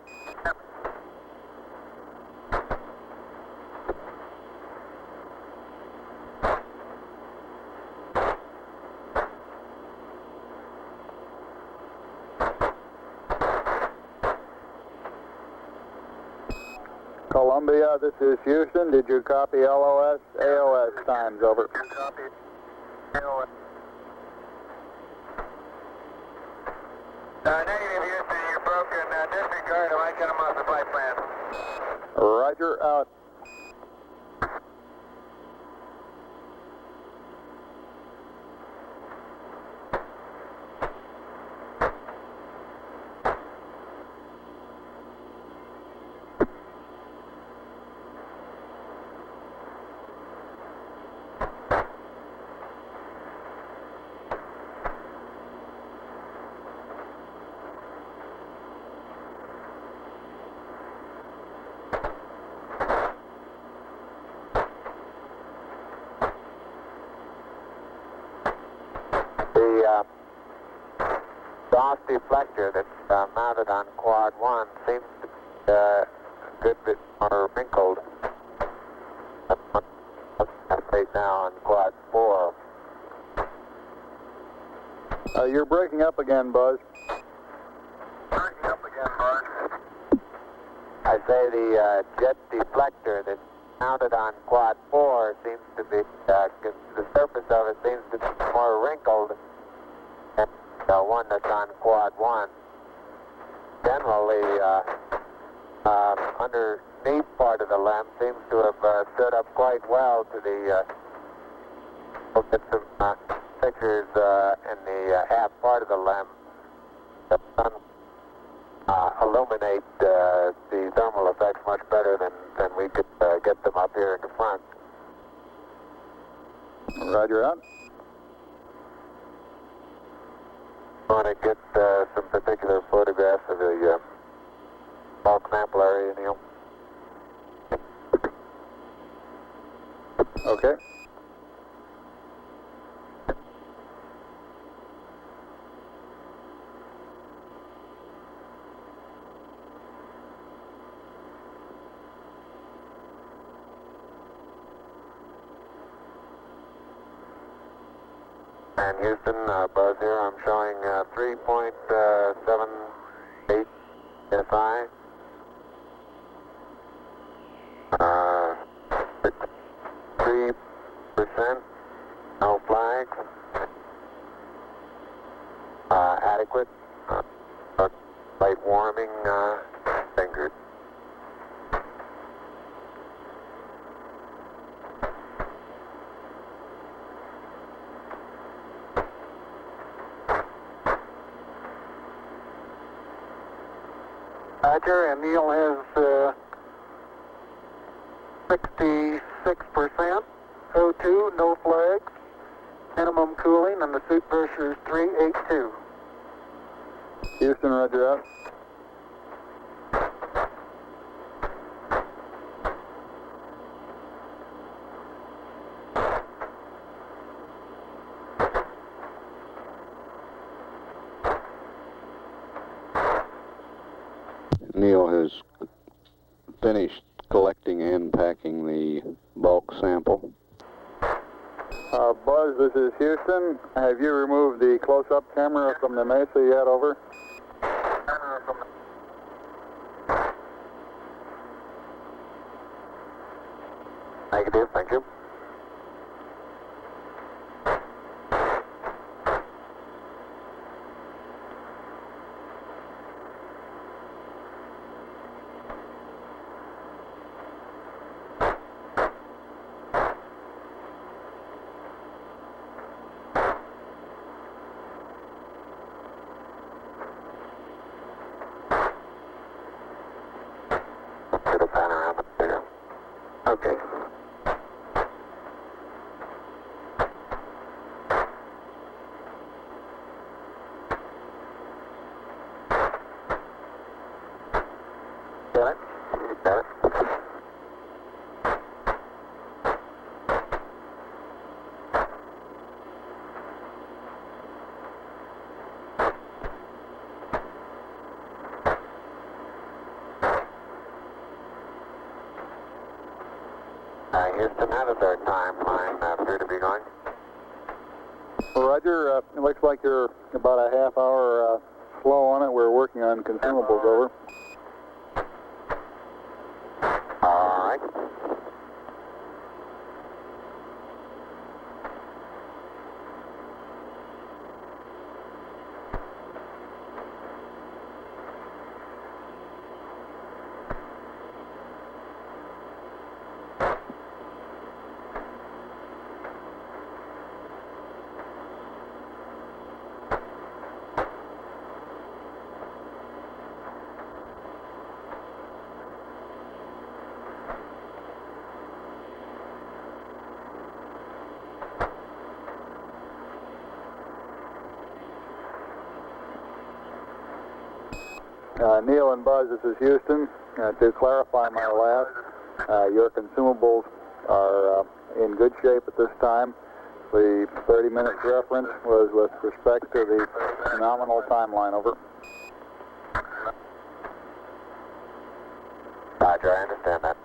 Columbia, this is Houston. Did you copy LOS, AOS times? Over. Copy. AOS. Negative, Houston. You're broken. Disregard him. I cut him off the flight plan. Roger, out. The DOS deflector that's mounted on quad 1 seems to be a good bit more wrinkled right now on quad 4. You're breaking up again, Buzz. Breaking up again, Buzz. I say the jet deflector that's mounted on quad 4 seems to be, the surface of it seems to be more wrinkled than the one that's on quad 1. Generally, underneath part of the lem seems to have stood up quite well to the, we'll get some pictures in the half part of the lem. The sun illuminate the thermal effects much better than we could get them up here in the front. Roger, out. I want to get some particular photographs of the bulk sample area, Neil. Okay. And Houston, Buzz here, I'm showing 3.78 SI. 3%, no flags. Adequate. Light warming fingers. Roger, and Neil has 66%, O2, no flags, minimum cooling, and the suit pressure is 382. Houston, roger, out. Neil has finished collecting and packing the bulk sample. Buzz, this is Houston. Have you removed the close-up camera from the Mesa yet? Over. Negative, thank you. got it? You got it. Houston, how does our timeline appear to be going? Roger, it looks like you're about a half hour slow on it. We're working on consumables, over. All right. Neil and Buzz, this is Houston. To clarify my last, your consumables are in good shape at this time. The 30 minutes reference was with respect to the nominal timeline, over. Roger, I understand that.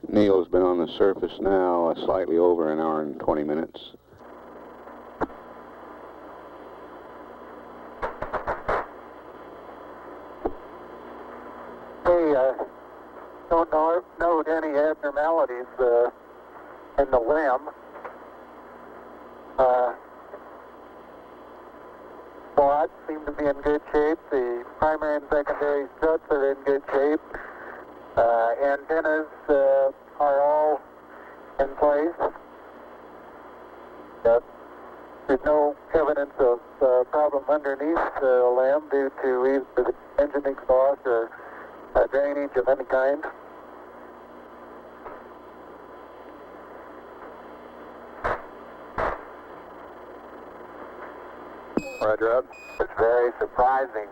Neil's been on the surface now slightly over an hour and 20 minutes. Hey, don't note any abnormalities in the limb. Quads seem to be in good shape. The primary and secondary struts are in good shape. Antennas are all in place. There's no evidence of problem underneath the limb due to either the engine exhaust or drainage of any kind. Roger, out. It's very surprising,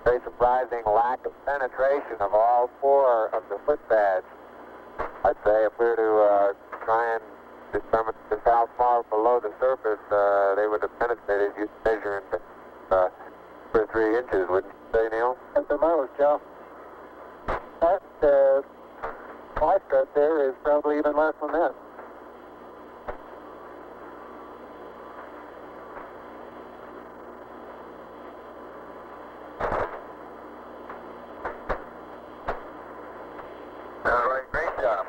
very surprising lack of penetration of all four of the foot pads. I'd say if we were to try and determine just how far below the surface they would have penetrated, you'd measure in 2 or 3 inches, wouldn't you say, Neil? At the most, yeah. That fly strut there is probably even less than that. All right, great job.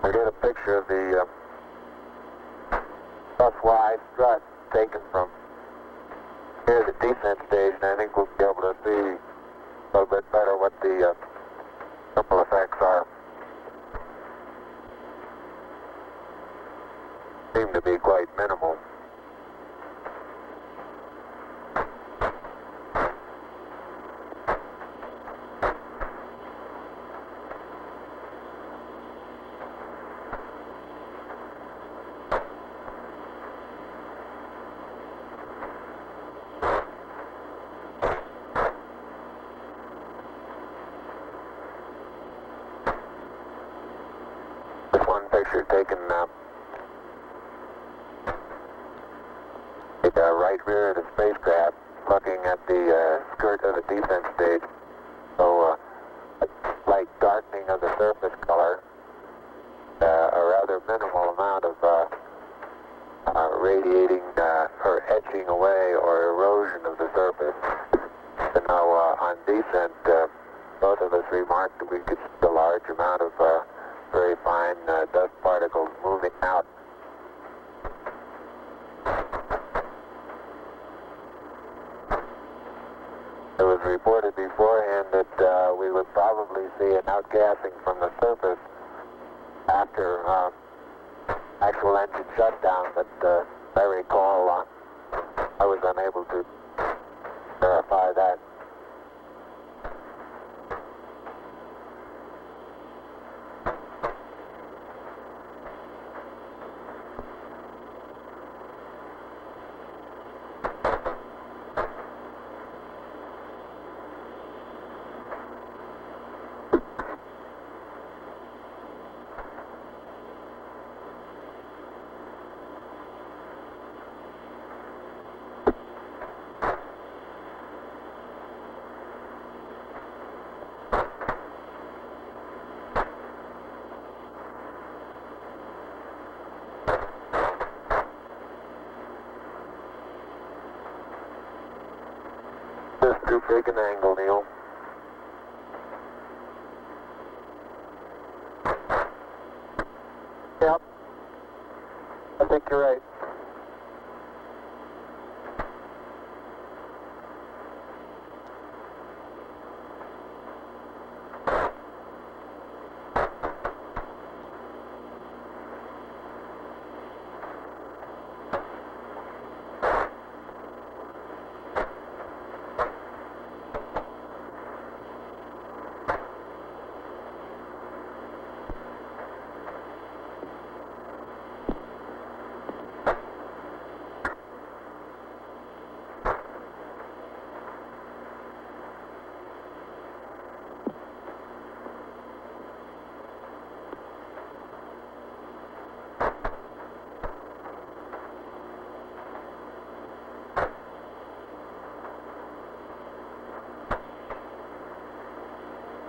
I get a picture of the bus-wide strut taken from here, the descent stage, and I think we'll be able to see a little bit better what the ripple effects are. Seem to be quite minimal. picture taken the right rear of the spacecraft, looking at the skirt of the descent stage. So a slight darkening of the surface color, a rather minimal amount of radiating or etching away or erosion of the surface. So now on descent, both of us remarked that we could see a large amount of very fine dust particles moving out. It was reported beforehand that we would probably see an outgassing from the surface after actual engine shutdown, but I recall I was unable to verify that. Just too big an angle, Neil. Yep. I think you're right.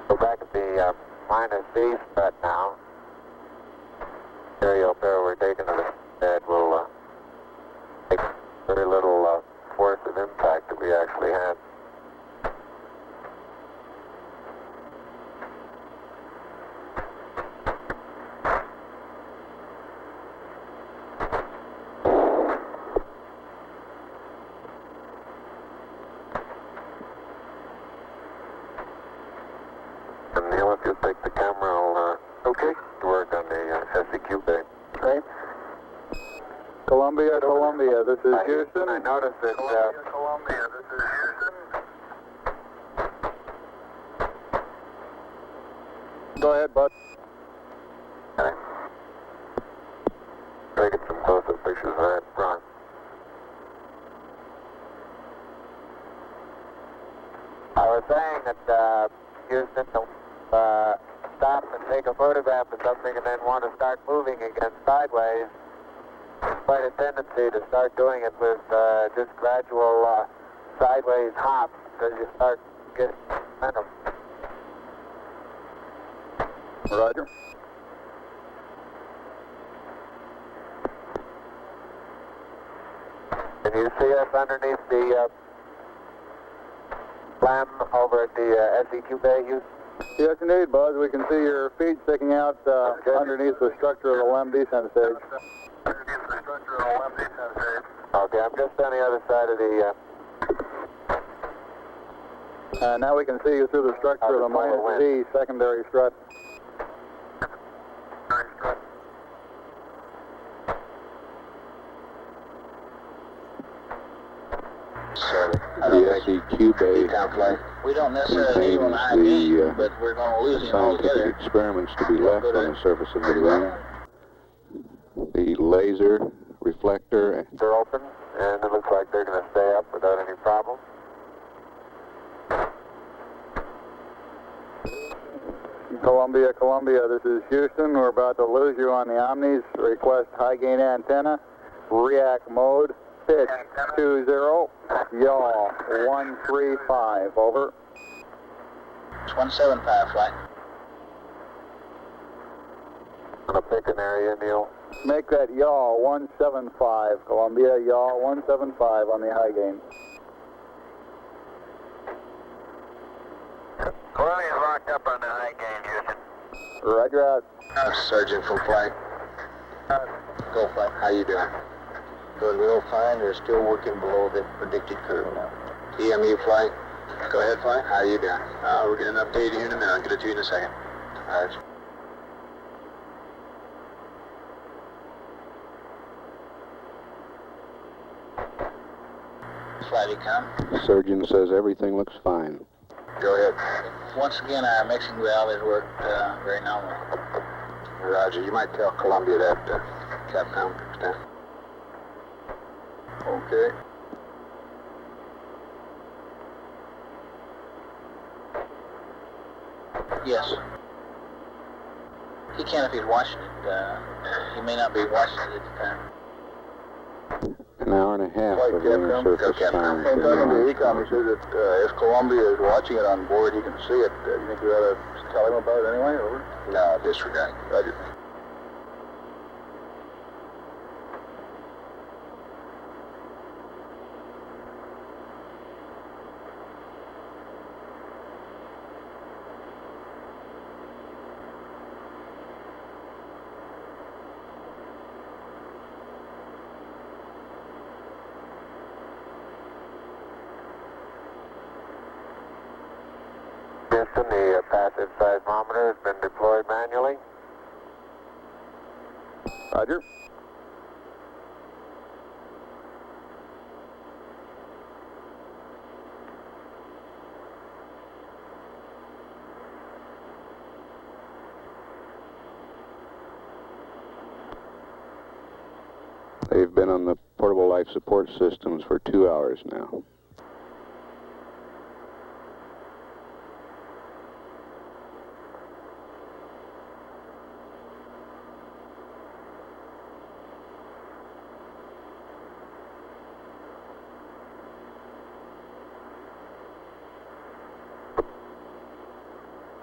We're back at the minus C strut now. Stereo pair we're taking to the bed will take very little force of impact that we actually had. And Neil, if you'll take the camera, I'll okay to work on the SEQ bay. Okay. Columbia, Columbia, this is Houston. I noticed that Columbia, this is Houston. Go ahead, bud. taking some close-up pictures of that front. I was saying that Houston stop and take a photograph of something and then want to start moving again sideways. Quite a tendency to start doing it with just gradual sideways hops because you start getting momentum. Roger. Can you see us underneath the slam over at the SEQ bay, Houston? Yes, indeed, Buzz. We can see your feet sticking out underneath the structure of the LEM descent stage. Okay, I'm just on the other side of the... now we can see you through the structure of the minus Z secondary strut. The SEQ bay We don't necessarily need one high gain, but we're going to lose him scientific altogether. experiments to be left on the surface of the moon. The laser reflector. They're open, and it looks like they're going to stay up without any problem. Columbia, Columbia, this is Houston. We're about to lose you on the Omnis. Request high gain antenna. React mode. Pitch 20. Yaw 135. Over. It's 175 flight. Gonna pick an area, Neil. Make that yaw 175. Columbia, yaw 175 on the high gain. Columbia's locked up on the high gain, Houston. Roger out. Sergeant from flight. Go flight. How you doing? Doing real fine. They're still working below the predicted curve now. EMU flight. Go ahead, flight. How you doing? We're getting an update here in a minute. I'll get it to you in a second. All right. Flight, you come. Surgeon says everything looks fine. Go ahead. Once again, our mixing valve has worked very normally. Roger. You might tell Columbia that Capcom comes down. Okay. Yes. He can if he's watching it. He may not be watching it at the time. An hour and a half Flight of lunar Capcom. surface time. Talking to Ecom, he says that if Columbia is watching it on board, he can see it. Do you think we ought to tell him about it anyway? Over? No, disregard. Roger. Houston, the passive seismometer has been deployed manually. Roger. They've been on the portable life support systems for 2 hours now.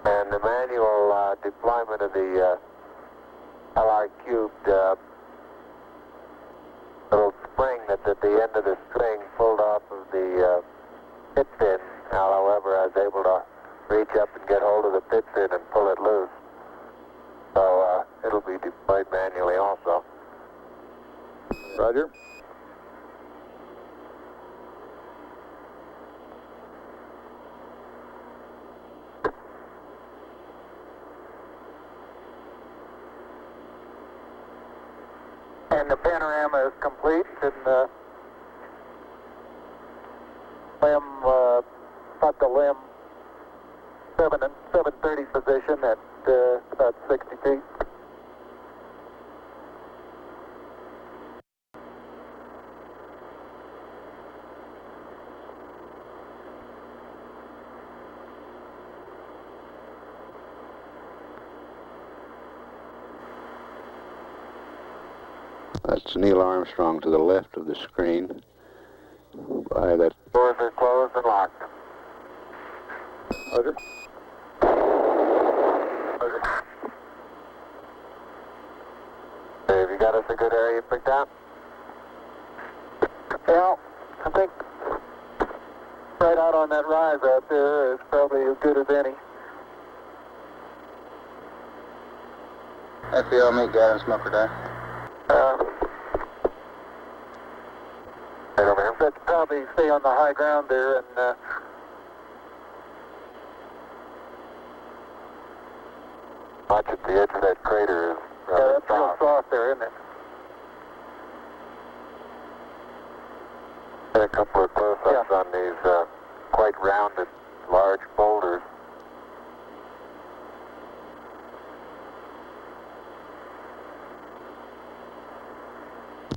And the manual deployment of the LR cubed little spring that's at the end of the string pulled off of the pit fin. Now, however, I was able to reach up and get hold of the pit fin and pull it loose. So it'll be deployed manually also. Roger. And the panorama is complete, and about the limb 730 position at about 60 feet. That's Neil Armstrong to the left of the screen. By that. Doors are closed and locked. Roger. Have you got us a good area picked out? Yeah, I think right out on that rise out there is probably as good as any. FBO, meet guidance, Milford Eye. Right over here. Let's probably stay on the high ground there and Watch at the edge of that crater is that's real soft there, isn't it? Get a couple of close-ups on these quite rounded, large boulders.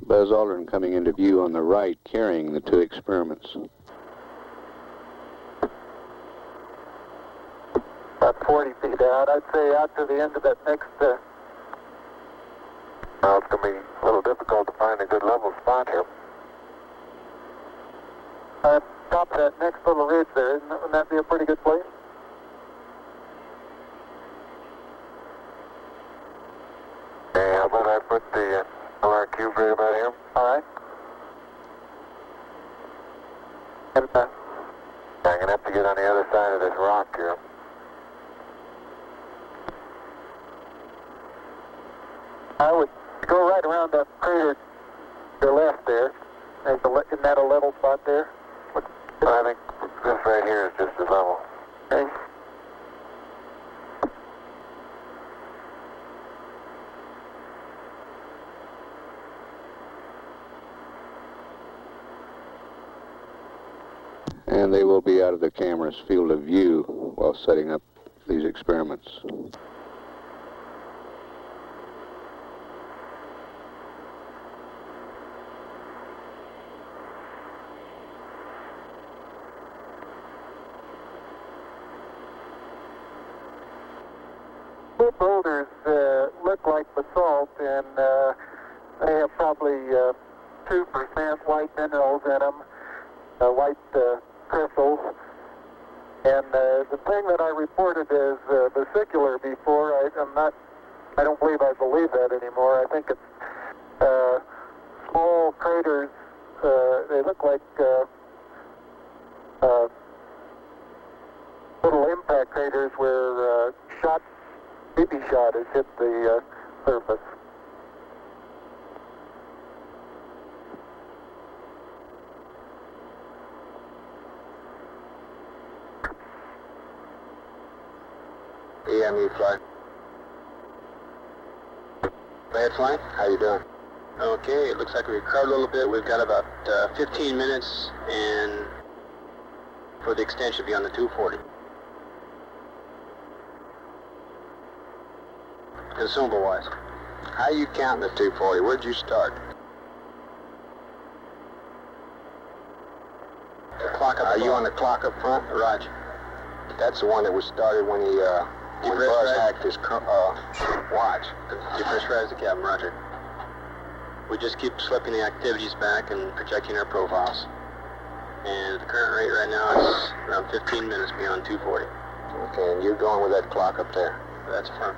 Buzz Aldrin coming into view on the right, carrying the 2 experiments. About 40 feet out. I'd say out to the end of that next... Well, it's going to be a little difficult to find a good level spot here. Top of that next little ridge there, wouldn't that be a pretty good place? Okay, how about I put the LRQ right about here? All right. And, I'm going to have to get on the other side of this rock here. I would go right around that crater to your left there. Isn't that a level spot there? I think this right here is just as level. Okay. And they will be out of the camera's field of view while setting up these experiments. The boulders look like basalt, and they have probably 2% white minerals in them, white crystals. And the thing that I reported as vesicular before, I don't believe I believe that anymore. I think it's small craters. They look like little impact craters where BB shot has hit the surface. EMU flight. Bad flight? How you doing? Okay, it looks like we recovered a little bit. We've got about 15 minutes, and for the extent should be on the 240. Consumable-wise, how you counting the 240? Where'd you start? The clock up. Are you on the clock up front? Roger. That's the one that was started when he Buzz hacked his watch. Depressurize the cabin, Roger. We just keep slipping the activities back and projecting our profiles. And the current rate right now is around 15 minutes beyond 240. Okay, and you're going with that clock up there? That's firm.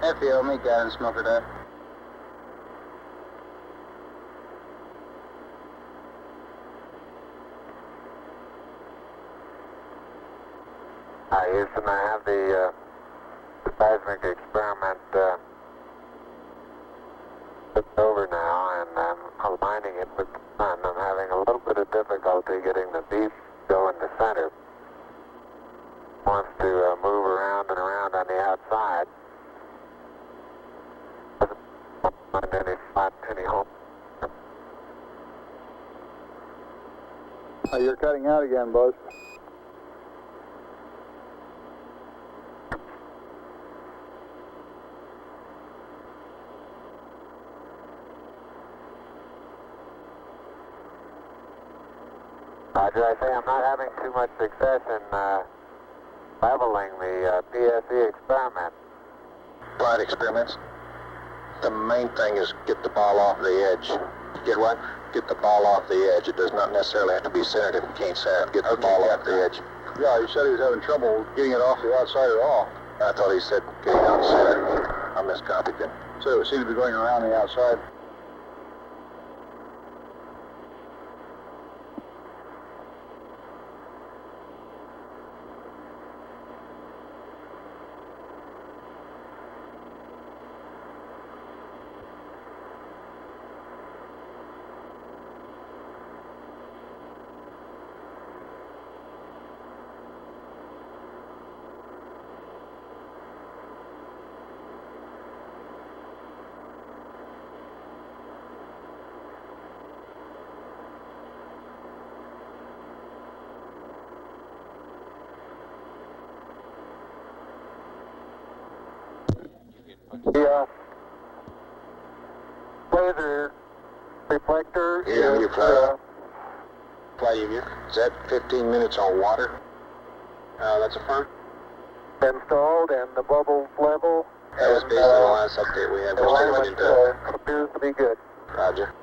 FBO, meet guy and smoker that. Hi, Houston. I have the seismic experiment flipped over now, and I'm aligning it with the sun. I'm having a little bit of difficulty getting the beef to go in the center. Wants to move around and around on the outside. Find any spot, any hole. You're cutting out again, Buzz. Roger, I say I'm not having too much success in leveling the PSE experiment. Flight experiments. The main thing is get the ball off the edge. Get what? Get the ball off the edge. It does not necessarily have to be centered if you can't center it. Get the ball off the edge. Yeah, he said he was having trouble getting it off the outside at all. I thought he said getting out center. I miscopied then. So it seemed to be going around the outside. The laser reflector EMU is flight. Flight EMU. Is that 15 minutes on water? That's affirmed. installed and the bubbles level. That was based on the last update we had. The We're still alignment waiting to... appears to be good. Roger.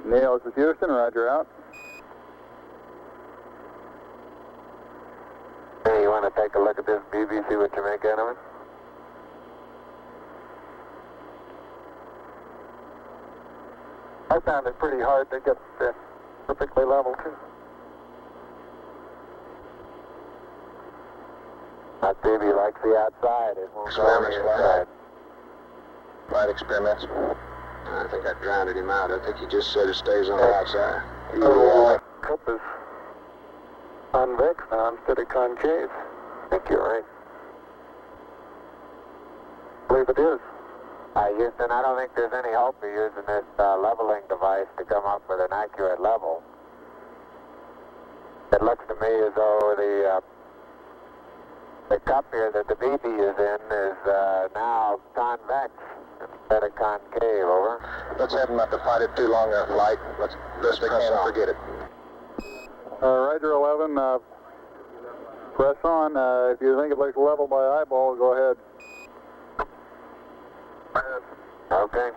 Neil, this is Houston. Roger out. Hey, you want to take a look at this BB, see what you make out of it? I found it pretty hard to get perfectly level too. That baby likes the outside. It won't go on the Experiments, inside. Flight experiments. I think I drowned him out. I think he just said it stays on the outside. Cup is convex now instead of concave. I think you're right. I believe it is. Houston, I don't think there's any hope of using this leveling device to come up with an accurate level. It looks to me as though the cup here that the BB is in is now convex instead of concave, over. Let's have him not to fight it too long on flight. Let's press on. Forget it. Roger 11, press on. If you think it looks level by eyeball, go ahead. Okay.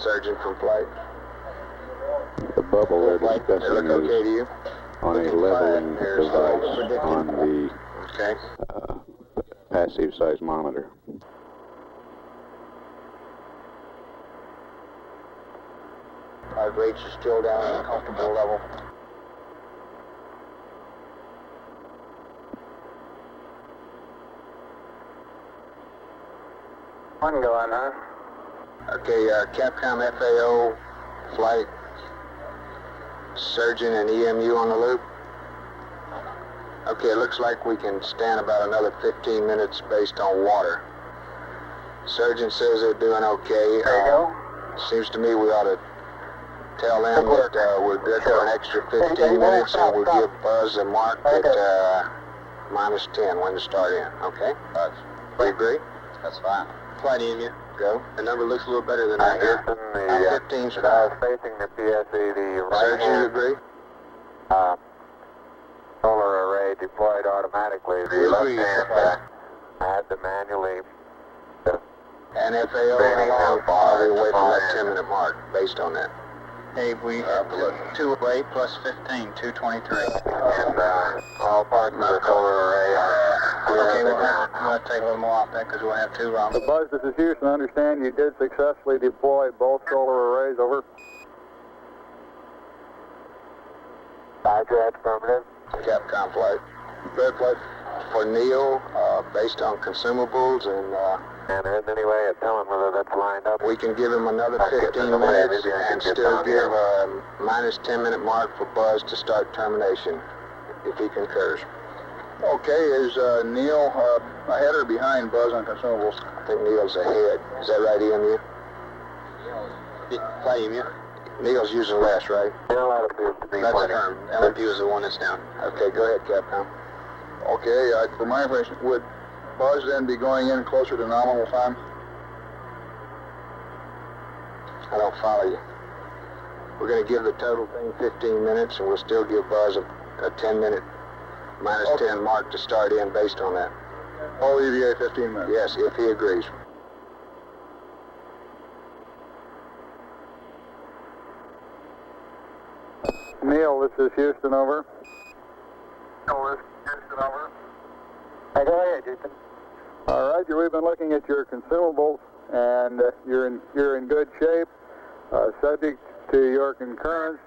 Surgeon from flight. The bubble they're Flight, they discussing look okay to is you? on a leveling device on the Okay. passive seismometer. Our rates are still down at a comfortable level. One going, huh? Okay, Capcom FAO flight, surgeon and EMU on the loop. Okay, it looks like we can stand about another 15 minutes based on water. Surgeon says they're doing okay. There you go. Seems to me we ought to tell them that we're good for an extra 15 minutes and we'll give Buzz a mark at -10 when to start in, okay? Do you agree? That's fine. Flight EMU, go. The number looks a little better than I hear. Houston, I'm the 15's fine. facing the PSE, the right Surgeon, you hand agree? solar array deployed automatically. The We left agree. hand I had to manually And FAO, how long are we away from that 10-minute mark based on that? Hey, we 208 plus 15, 223. and all parts of the solar array are Okay, clear. we'll take a little more off that because we'll have two rounds. So Buzz, this is Houston. I understand you did successfully deploy both solar arrays, over. Roger, affirmative. Capcom flight. Third flight for Neil, based on consumables, and And there isn't any way of telling whether that's lined up. we can give him another I'll get 15 them away. minutes Maybe I can and get still down give here. a minus 10-minute mark for Buzz to start termination, if he concurs. Okay, is Neil ahead or behind Buzz on consumables? I think Neil's ahead. Is that right, EMU? Flight EMU? Neil's using less, right? Still, that appears to be That's plenty. firm. LMU is the one that's down. Okay, go ahead, Capcom. Okay, for my information, would Buzz then be going in closer to nominal time? I don't follow you. We're going to give the total thing 15 minutes, and we'll still give Buzz a 10-minute minus 10 mark to start in based on that. All EVA 15 minutes. Yes, if he agrees. Neil, this is Houston, over. Hey, go ahead, Houston. All right, we've been looking at your consumables, and you're in good shape. Subject to your concurrence,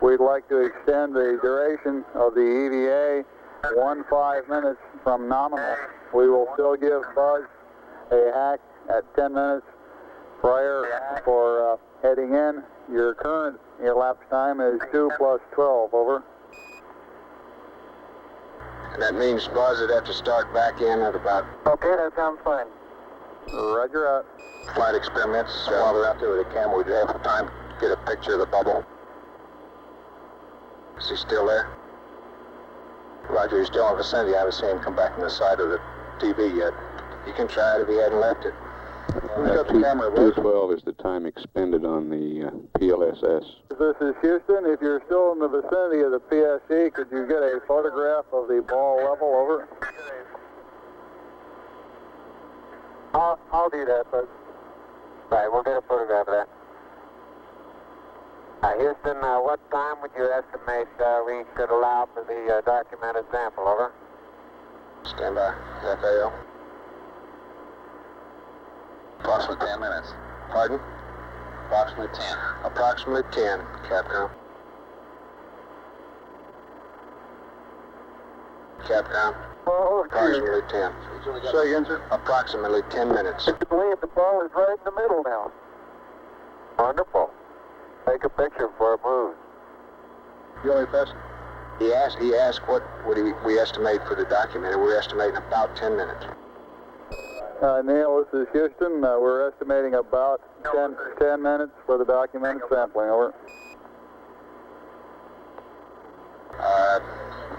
we'd like to extend the duration of the EVA 15 minutes from nominal. We will still give Buzz a hack at 10 minutes prior for heading in. Your current elapsed time is 2 plus 12, over. And that means Buzz would have to start back in at about Okay, that sounds fine. Roger out. flight experiments. While they're out there with the camera, we'd have time to get a picture of the bubble. Is he still there? Roger, he's still in the vicinity. I haven't seen him come back from the side of the TV yet. You can try it if he hadn't left it. Who's got the camera, Buzz? 212 is the time expended on the PLSS. This is Houston. If you're still in the vicinity of the PSE, could you get a photograph of the ball level? Over. I'll do that, Buzz. Right, we'll get a photograph of that. Houston, what time would you estimate we could allow for the documented sample? Over. Stand by. FAO. Approximately 10 minutes. Pardon? Approximately 10. Approximately 10, Capcom. Capcom. Oh, Approximately 10. Say again, sir? Approximately 10 minutes. I believe the ball is right in the middle now. Wonderful. Take a picture before it moves. You only best. He asked what would we estimate for the document, and we're estimating about 10 minutes. Neil, this is Houston. We're estimating about 10 minutes for the documented sampling. Over.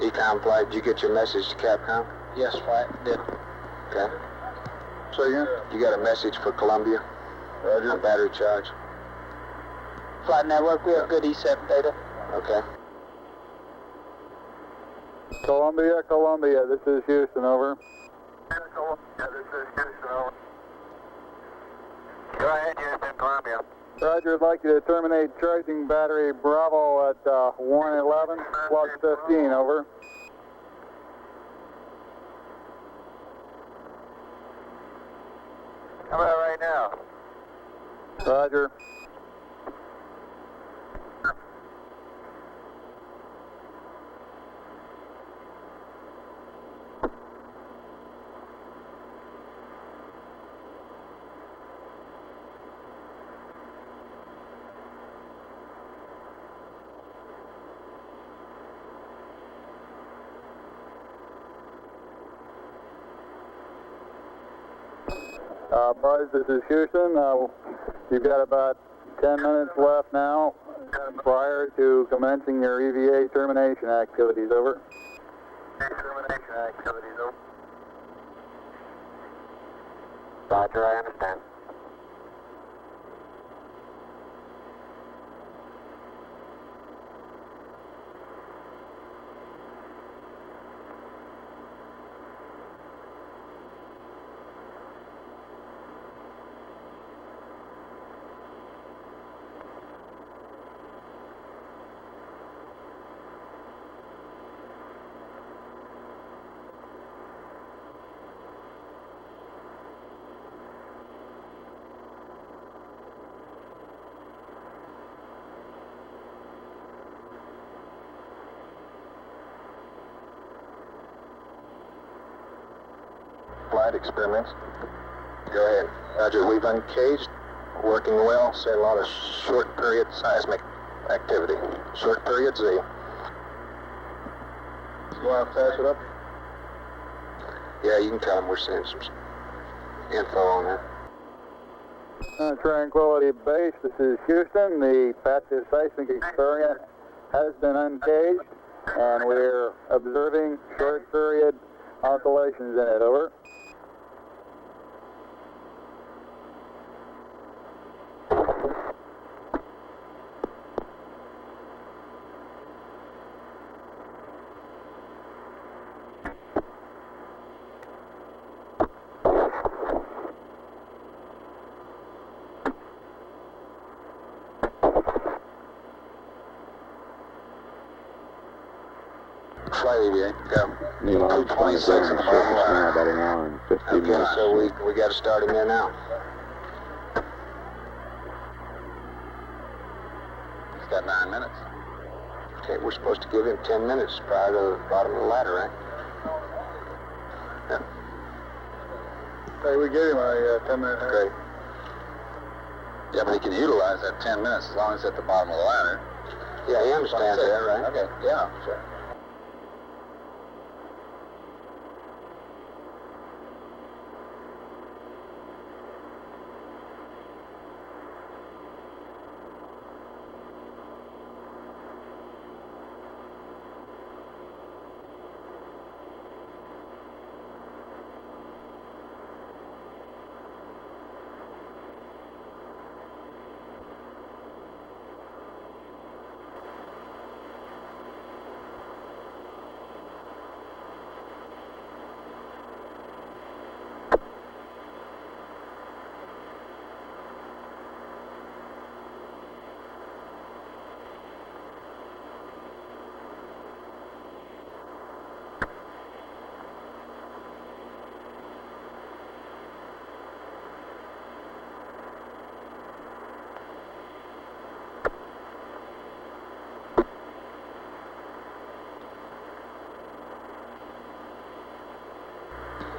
Ecom flight, did you get your message to Capcom? Yes, flight, did. Okay. Say again? You got a message for Columbia? Roger. On battery charge? Flight network, we have good E7 data. Okay. Columbia, this is Houston. Over. Go ahead, Houston, Columbia. Roger, I'd like you to terminate charging battery Bravo at 111 plus 15. Over. How about right now? Roger. Buzz, this is Houston. You've got about 10 minutes left now prior to commencing your EVA termination activities. Over. Termination activities, over. Roger, I understand. Flight experiments. Go ahead. Roger, we've uncaged. Working well. Say a lot of short period seismic activity. Short period Z. You want to pass it up? Yeah, you can tell them we're seeing some info on that. Tranquility Base, this is Houston. The passive seismic experiment has been uncaged, and we're observing short period oscillations in it. Over. Flight EVA, go. Neil Armstrong is on the surface now about an hour and 50 Okay, minutes. so we got to start him there now. He's got 9 minutes. Okay, we're supposed to give him 10 minutes prior to the bottom of the ladder, right? Yeah. Hey, we gave him a 10-minute. Great. Yeah, but he can utilize that 10 minutes as long as it's at the bottom of the ladder. Yeah, he understands that, right? Okay, yeah, sure.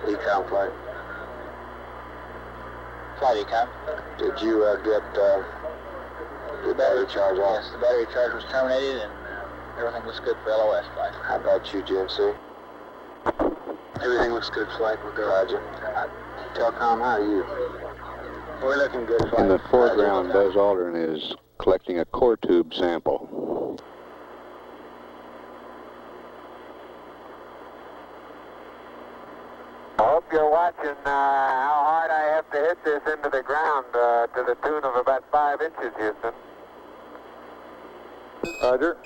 Econ flight. Flight econ. Did you get the battery charge off? Yes, the battery charge was terminated and everything looks good for LOS flight. How about you, GMC? Everything looks good, flight. We're good. Roger. Telcom, how are you? We're looking good, flight. In the foreground, Buzz Aldrin is collecting a core tube sample. I hope you're watching how hard I have to hit this into the ground to the tune of about 5 inches, Houston. Roger.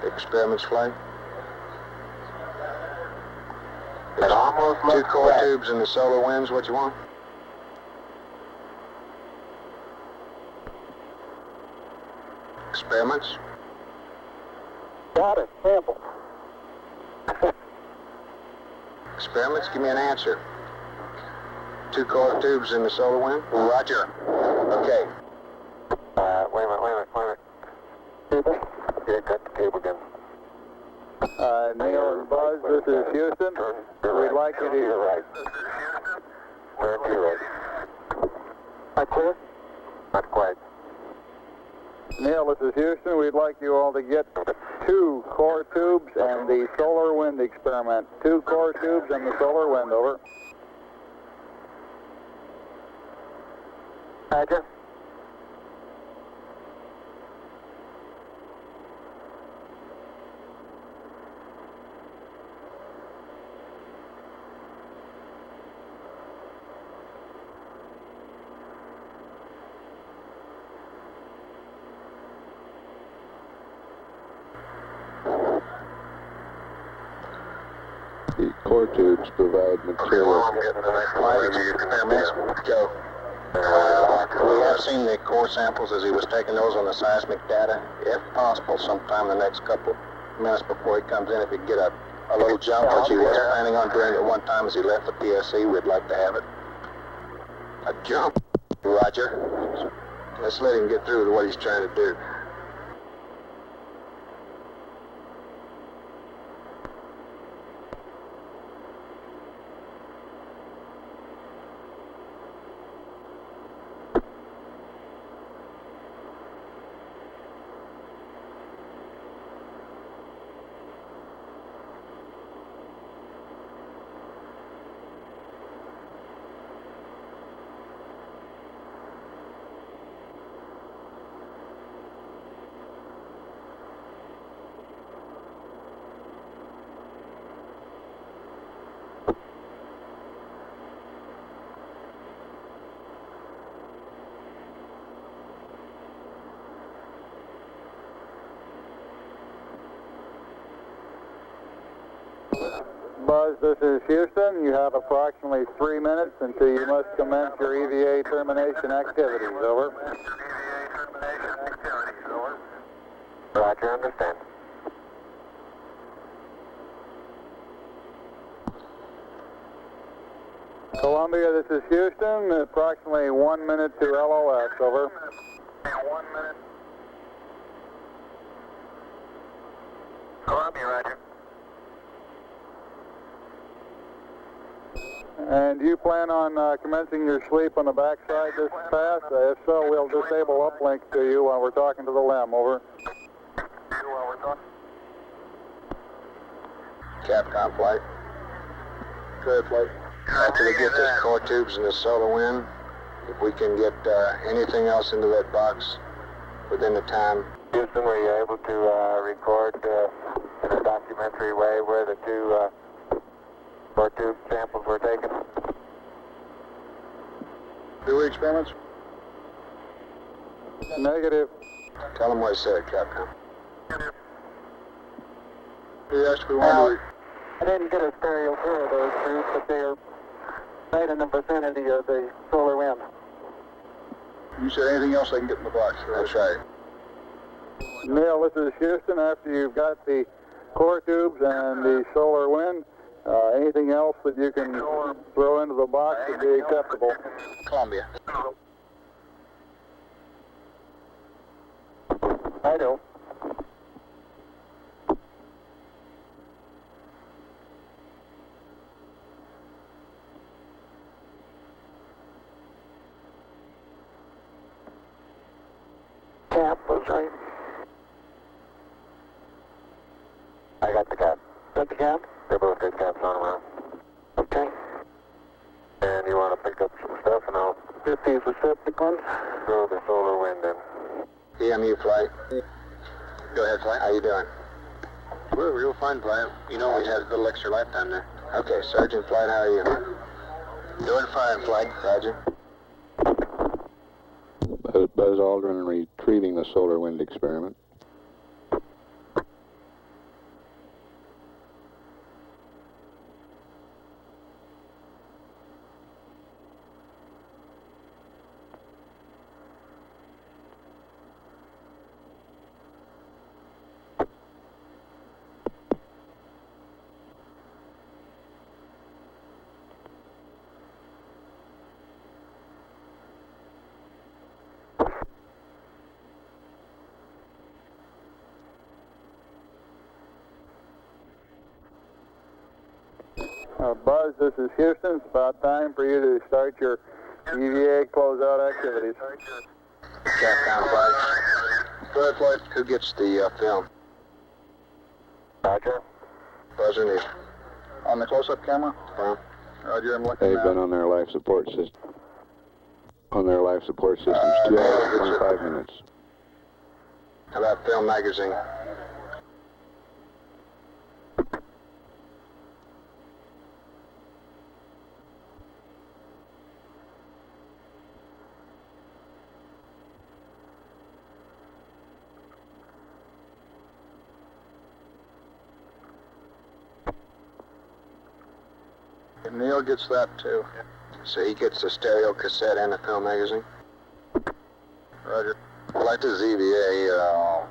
Experiments flight. It almost Two looks core correct. tubes and the solar winds, what you want? Experiments. Got it. Sample. Experiments, give me an answer. Two core tubes in the solar wind? Roger. Okay. Wait a minute. Yeah, cut the cable again. Neil and Buzz, this is Houston. We'd like you Turn to your to... right. Turn to your right. Not clear? Not quite. Neil, this is Houston. We'd like you all to get 2 core tubes and the solar wind experiment. 2 core tubes and the solar wind, over. Roger. The core tubes provide material. Experiments. Go. We have seen the core samples as he was taking those on the seismic data. If possible, sometime in the next couple minutes before he comes in, if he can get a little jump, which he was planning on doing at one time as he left the PSC, we'd like to have it. A jump? Roger. Let's let him get through with what he's trying to do. Buzz, this is Houston. You have approximately 3 minutes until you must commence your EVA termination activities, over. Roger, understand. Columbia, this is Houston. Approximately 1 minute to LOS, over. 1 minute. Columbia, Roger. And do you plan on commencing your sleep on the backside this pass? If so, we'll disable uplink to you while we're talking to the LEM, over. Capcom flight. Good flight. After we get this core tubes and the solar wind, if we can get anything else into that box within the time. Houston, were you able to record in a documentary way where the 2 core tube samples were taken? Do we experiments? Negative. Tell them what I said, Capcom. He asked if we wanted to... I didn't get a stereo pair of those tubes, but they are right in the vicinity of the solar wind. You said anything else I can get in the box? That's right. Neil, this is Houston. After you've got the core tubes and the solar wind, anything else that you can throw into the box would be acceptable. Columbia. I do. Cap was right. I got the cap. Got the cap? They both got caps on them. Okay. And you want to pick up some stuff and I'll Get these receptacles. throw the solar wind in. EMU flight. Go ahead, flight. How you doing? We're real fine, flight. You know we had a little extra lifetime there. Okay, Sergeant Flight, how are you? Doing fine, flight. Roger. Buzz Aldrin retrieving the solar wind experiment. Buzz, this is Houston. It's about time for you to start your EVA closeout activities. Capcom flight. Go ahead, flight. Who gets the film? Roger. Buzzer Neil. On the close-up camera? Roger, I'm looking They've now. been on their life support system. On their life support systems, 2 hours and 25 minutes. How about film magazine? Neil gets that too. So he gets the stereo cassette and the film magazine? Roger. Like the ZVA,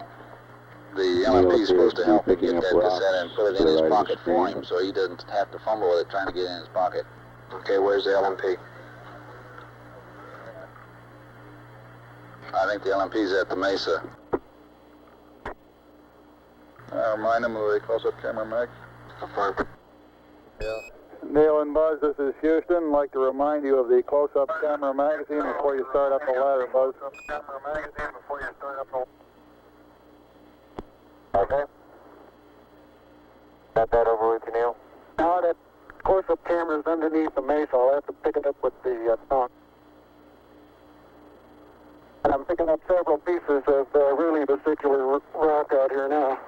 the Neil LMP appears is supposed to to be help him picking get up that rocks cassette and put it to in the his right of the pocket for screen. him, so he doesn't have to fumble with it trying to get it in his pocket. Okay, where's the LMP? I think the LMP's at the Mesa. Remind him of the close-up camera, Max. Affirm. Neil and Buzz, this is Houston. I'd like to remind you of the close-up camera magazine before you start up the ladder, Buzz. Okay. Got that over with you, Neil? Now that close-up camera's underneath the Mesa, I'll have to pick it up with the tongue. And I'm picking up several pieces of really vesicular rock out here now.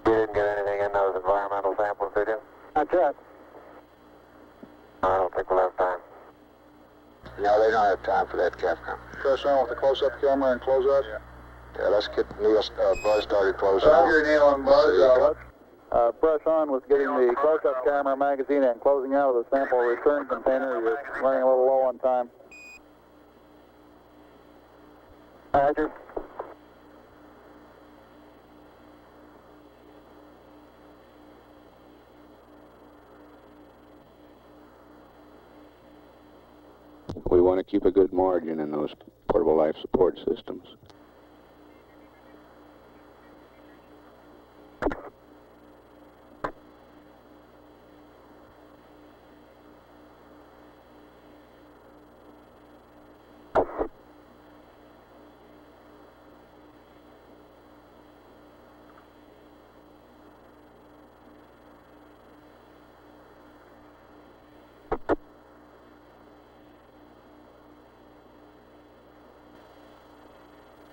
You didn't get anything in those environmental samples, did you? Not yet. I don't think we'll have time. No, they don't have time for that, Capcom. Press on with the close-up camera and close out. Yeah, let's get Neil, Buzz started close out. Roger, Neil and Buzz. Let's press on with getting the close-up camera magazine and closing out of the sample return container. You're running a little low on time. Roger. We want to keep a good margin in those portable life support systems.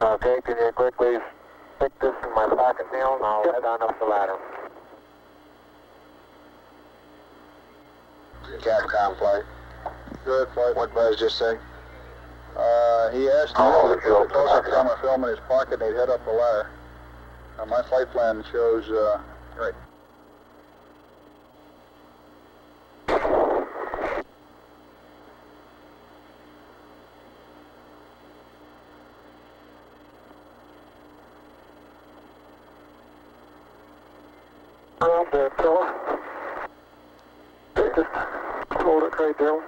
Okay, can you quickly stick this in my pocket, Neil, and I'll head on up the ladder. Capcom flight. Good flight. What Buzz just say? He asked Neil to put the close-up camera film in his pocket and he'd head up the ladder. My flight plan shows, right. Around there, fella. Just hold it. right there.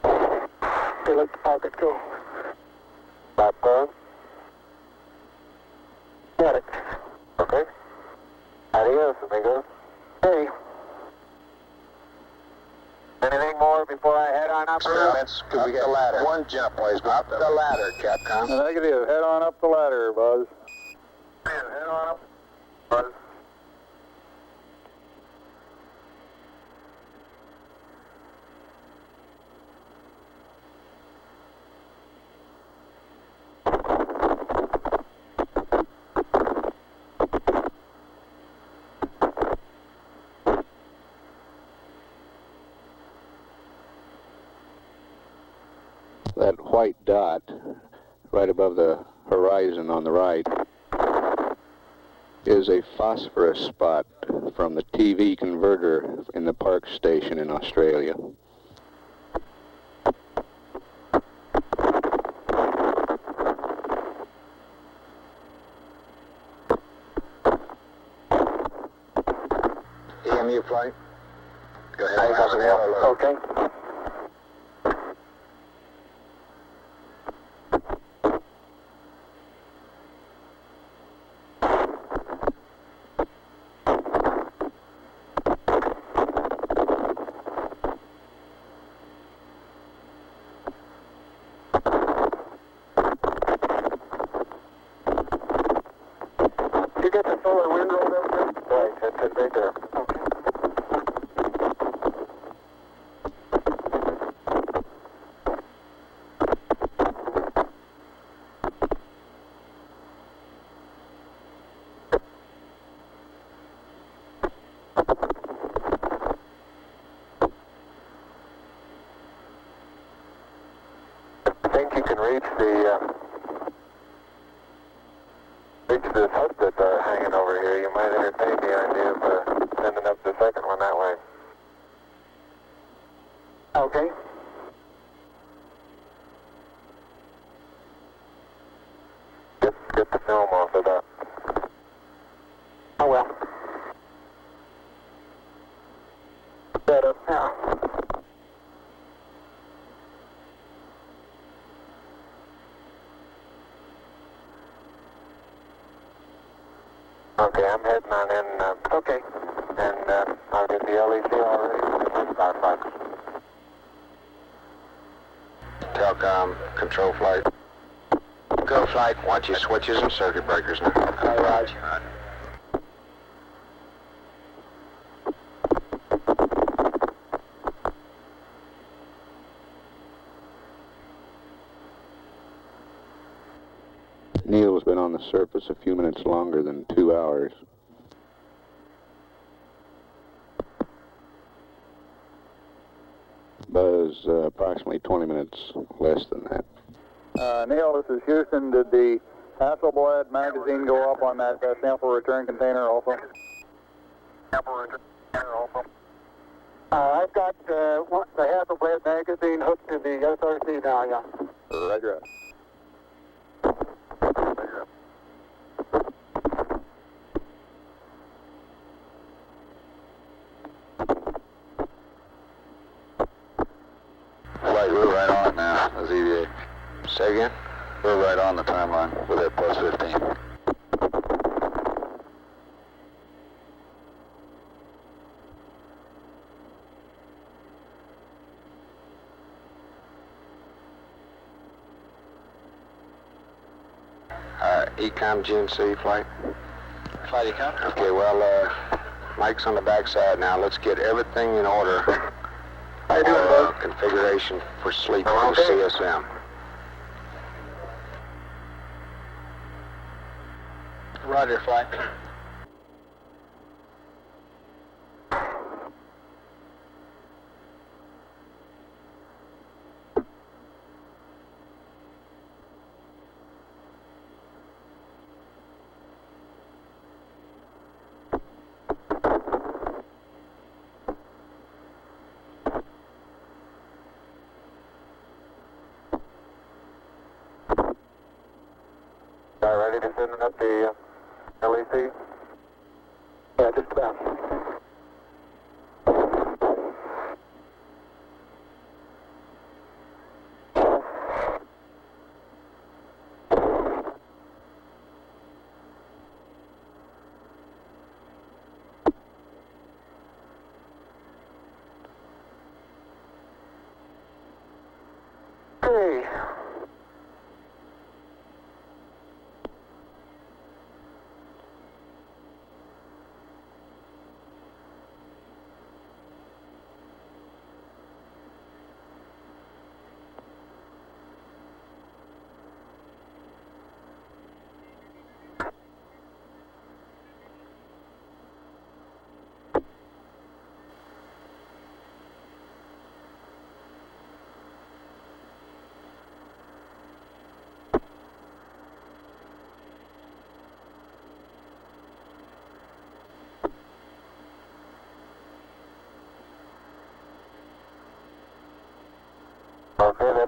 Okay, let the pocket go. Stop close. Got it. Okay. Adios, amigos. Hey. Anything more before I head on up? Experiments, could we get the ladder? One jump, please. Up the ladder, Capcom. Negative. Head on up the ladder, Buzz. Head on up. Buzz. That white dot right above the horizon on the right is a phosphorus spot from the TV converter in the Park Station in Australia. EMU flight. Go ahead. Okay. You get the solar wind rolled up there? Right, that's it right there. Okay. I think you can reach this hut that's hanging over here. You might entertain the idea of sending up the second one that way. Okay. Get the film off of that. Oh well. Set up now. Okay, I'm heading on in. Okay. And I'll get the LEC already in my star box. Telcom, control flight. Go flight, watch your switches and circuit breakers now. Roger. Neil's been on the surface a few minutes longer than 2 hours. Buzz, approximately 20 minutes less than that. Neil, this is Houston. Did the Hasselblad magazine go up on that sample return container also? I've got the Hasselblad magazine hooked to the SRC now, yeah. Roger. Flight, we're right on now, as EVA. Say again? We're right on the timeline with that plus 15. Ecom GNC flight. Flight Ecom? Okay, well, Mike's on the backside now. Let's get everything in order. How you doing, Buzz? Configuration for sleep on the Okay. CSM. Roger, flight. Ready to send up the LEC? Yeah, just about.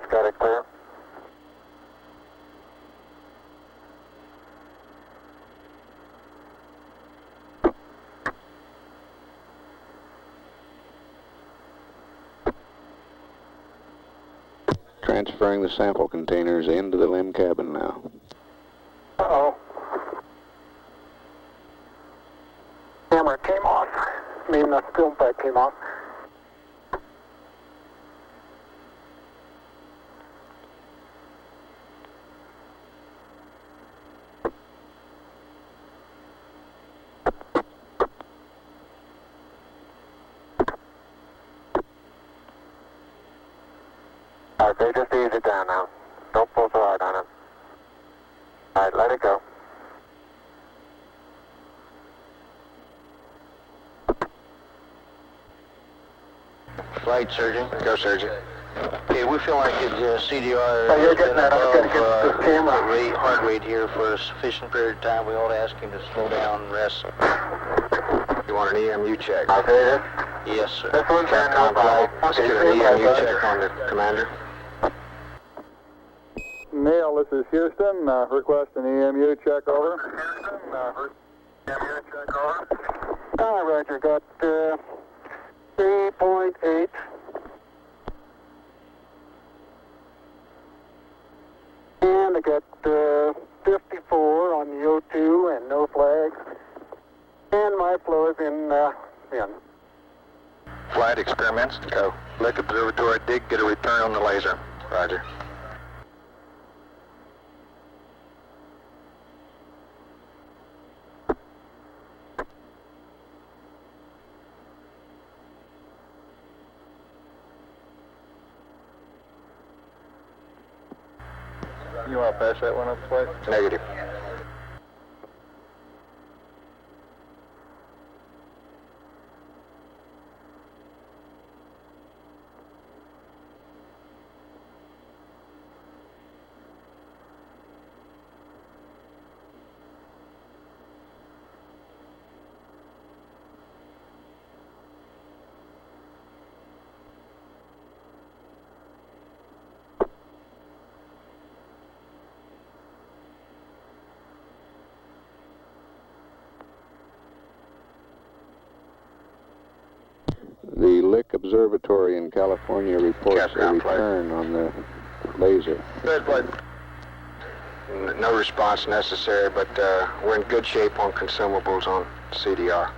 That's got it clear. Transferring the sample containers into the LIM cabin now. Uh-oh. Camera came off. I mean, the film pipe came off. Okay, just ease it down now. Don't pull so hard on it. All right, let it go. Flight surgeon. Go, surgeon. Okay, we feel like it's CDR Oh, you're getting that. I'm going to get the camera. heart rate here for a sufficient period of time. We ought to ask him to slow down and rest. You want an EMU check? Okay, Yes, sir. this one's in no problem. Let's get an EMU check on the commander. Neil, this is Houston. Request an EMU check over. Roger, got 3.8. And I got 54 on the O2 and no flags. And my flow is in. Flight experiments. Go. Lick observatory, dig, get a return on the laser. Roger. You want to pass that one up, Flight? Negative. The Lick Observatory in California reports a Capcom flight. return on the laser. Good, Flight. No response necessary, but we're in good shape on consumables on CDR.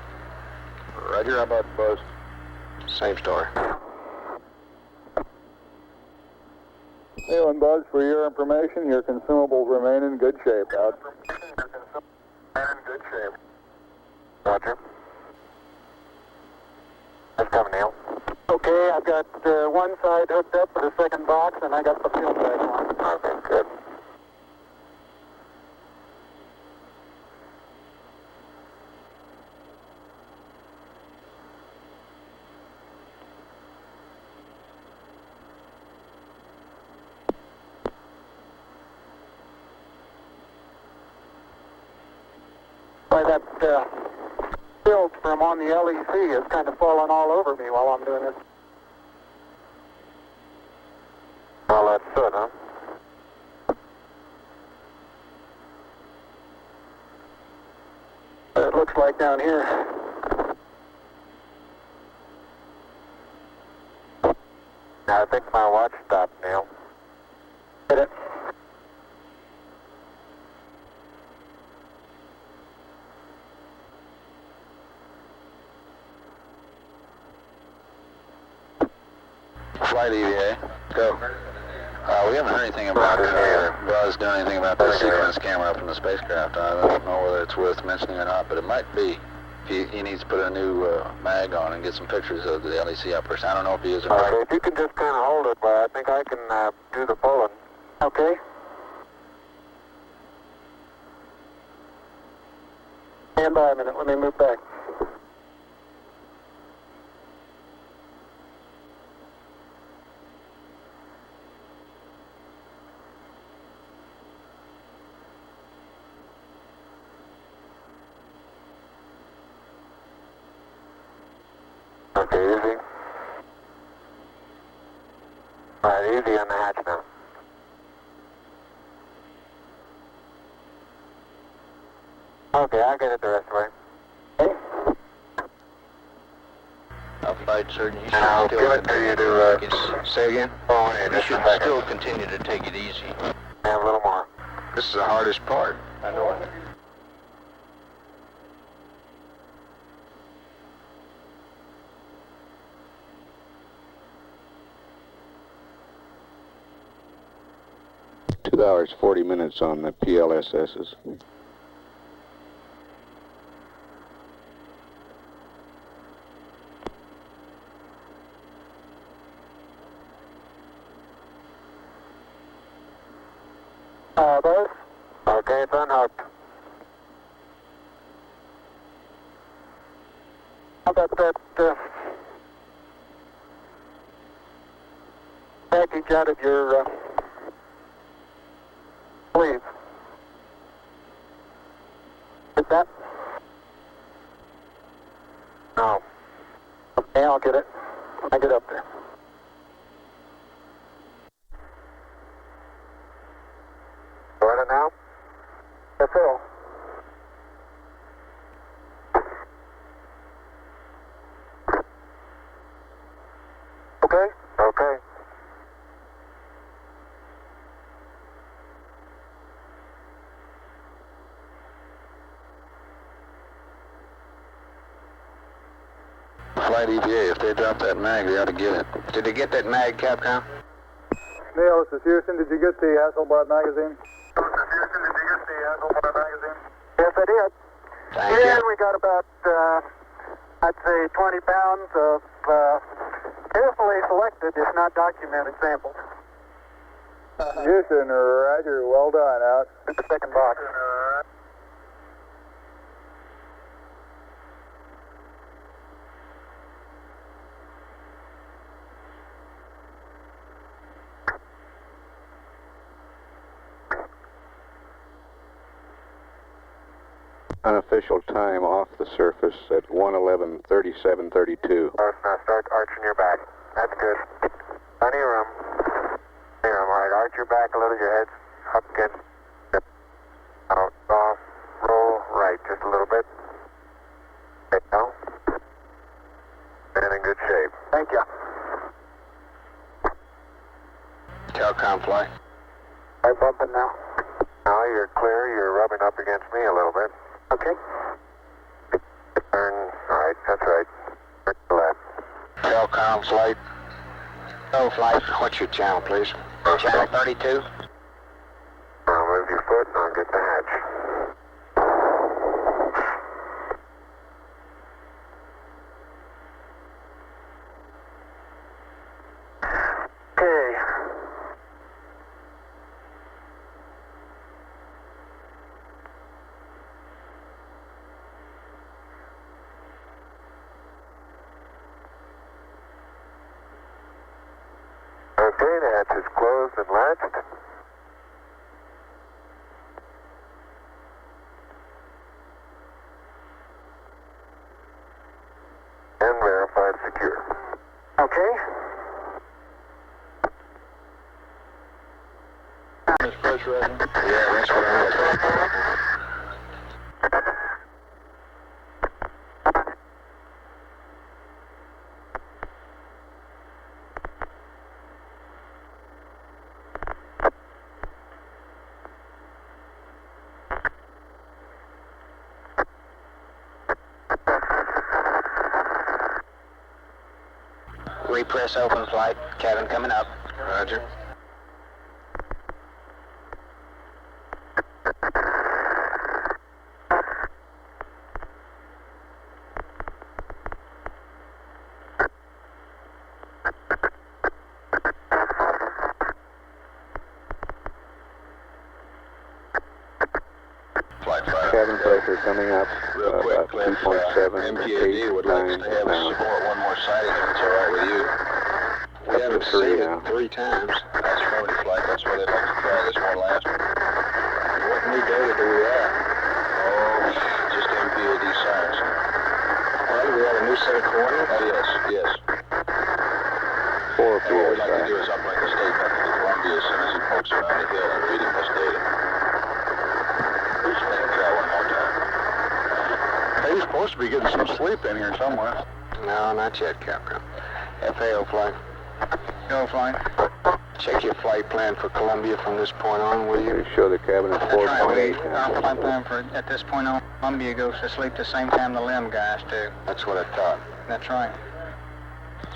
Roger, how about buzz? Same story. Neil and Buzz, for your information, your consumables remain in good shape. Out. Roger. That's coming, Neil. Okay, I've got one side hooked up for the second box, and I got the film back on. Okay, good. By that filth from on the LEC is kind of falling all over me while I'm doing this. Well, that's good, huh? It looks like down here. I think my watch stopped, Neil. Hit it. Flight EVA. Go. We haven't heard anything about Buzz doing anything about the sequence camera up in the spacecraft. I don't know whether it's worth mentioning or not, but it might be. He needs to put a new mag on and get some pictures of the LEC uppers. I don't know if he is or not. Okay, if you can just kind of hold it, but I think I can do the pulling. Okay. Stand by a minute. Let me move back. Okay, easy. All right, easy on the hatch now. Okay, I'll get it the rest of the way. Flight surgeon, you should I'll still give it to you to, say again? Oh, hey, You just should a second. still continue to take it easy. Have a little more. This is the hardest part. I know it. Two hours, 40 minutes on the PLSSs. Those? Okay, it's unhooked. How about that package out of your sleeve? Is that? No. Okay, I'll get it when I get up there. Got it now? That's all. Okay? Okay. Flight EVA, if they drop that mag, they ought to get it. Did they get that mag, Capcom? Neil, this is Houston. Did you get the Hasselblad magazine? Yes, I did. Thank Yeah, you. we got about, I'd say 20 pounds of carefully selected, if not documented, samples. Houston, roger. Well done. Out. In the second box. Unofficial time off the surface at 1:11:37:32. Now start arching your back. That's good. Plenty of room. Plenty of room. All right, arch your back a little. Your head's up against the out. Off. Roll right just a little bit. There you go. And in good shape. Thank you. Calcom flight. I'm bumping now. Now you're clear. You're rubbing up against me a little bit. Okay. Turn. All right, that's right. Turn to the left. Calcom flight. Oh, flight. What's your channel, please? Channel 32. Now move your foot and I'll get the hatch. Okay. Okay, the hatch is closed and latched. And verified secure. Okay. Yeah, that's what I'm looking for. Repress open flight. Cabin coming up. Roger. Cabin pressure coming up. Real quick, About Cliff, 2.7, MPAD would like us to have us pounds. support one more sighting if it's all right with you. We Up haven't to 3 seen now. it 3 times. That's Friday flight. That's why they'd like to try this one last one. What new data do we have? Oh, just MPAD science. Well, do we have a new set of coordinates? Yes, yes. 4 And what we'd like to PSI. do is upright the statement. folks around the hill and reading this data. Please stand try one more time. Hey, you're supposed to be getting some sleep in here somewhere. No, not yet, Capcom. FAO flight. Go flying. Check your flight plan for Columbia from this point on, will you? Show the cabin at 4.8. Our flight plan for at this point on, Columbia goes to sleep the same time the limb guys do. That's what I thought. That's right.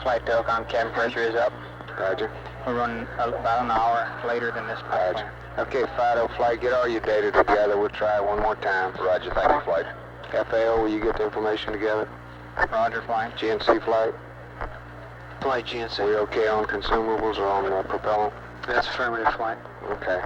Flight telecom cabin pressure is up. Roger. We're running about an hour later than this flight Roger. plan. Okay, Fido flight, get all your data together. We'll try it one more time. Roger, thank you, flight. FAO, will you get the information together? Roger, flight. GNC flight? Flight GNC. We okay on consumables or on propellant? That's affirmative, flight. Okay.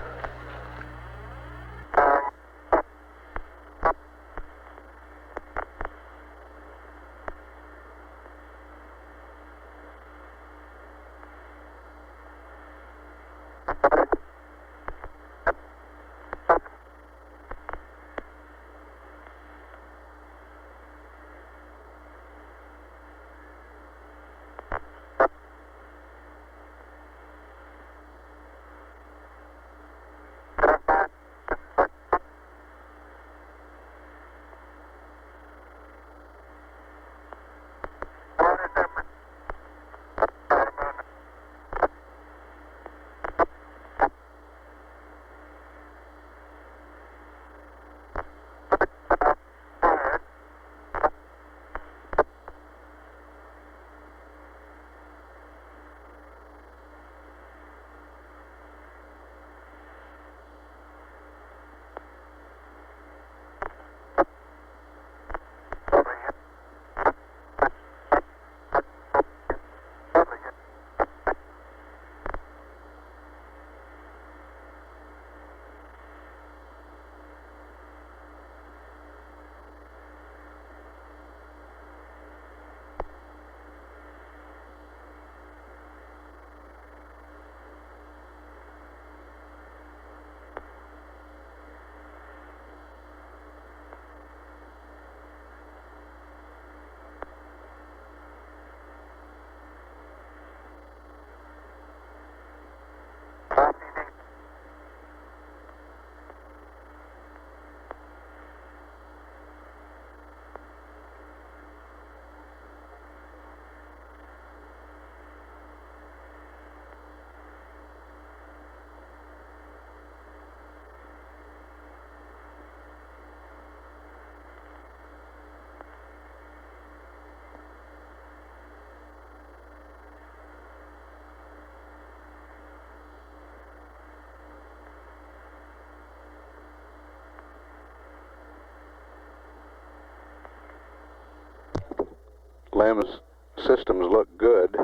LEM's systems look good.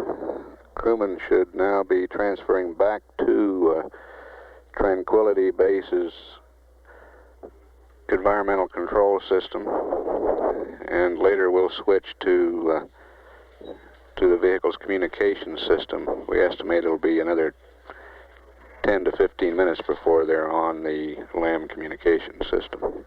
Crewmen should now be transferring back to Tranquility Base's environmental control system, and later we'll switch to the vehicle's communication system. We estimate it'll be another 10 to 15 minutes before they're on the LEM communication system.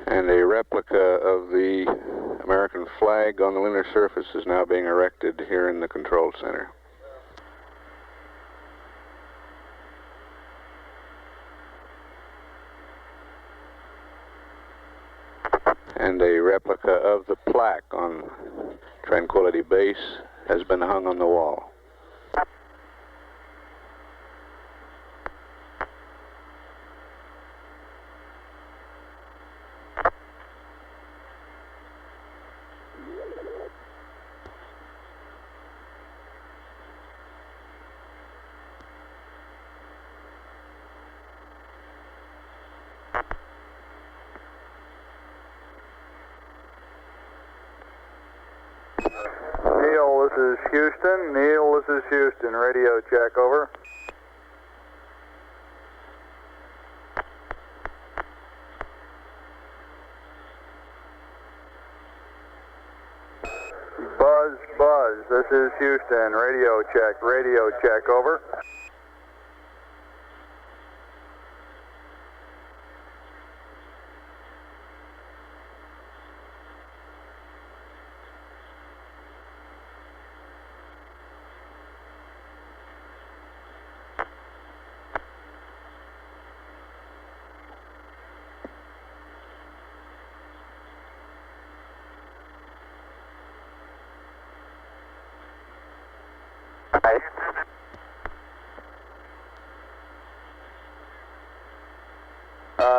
And a replica of the American flag on the lunar surface is now being erected here in the control center. And a replica of the plaque on Tranquility Base has been hung on the wall. Neil, this is Houston. Neil, this is Houston. Radio check, over. Buzz, buzz. This is Houston. Radio check, over.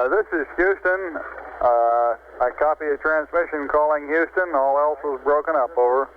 This is Houston. I copy a transmission calling Houston. All else was broken up, over.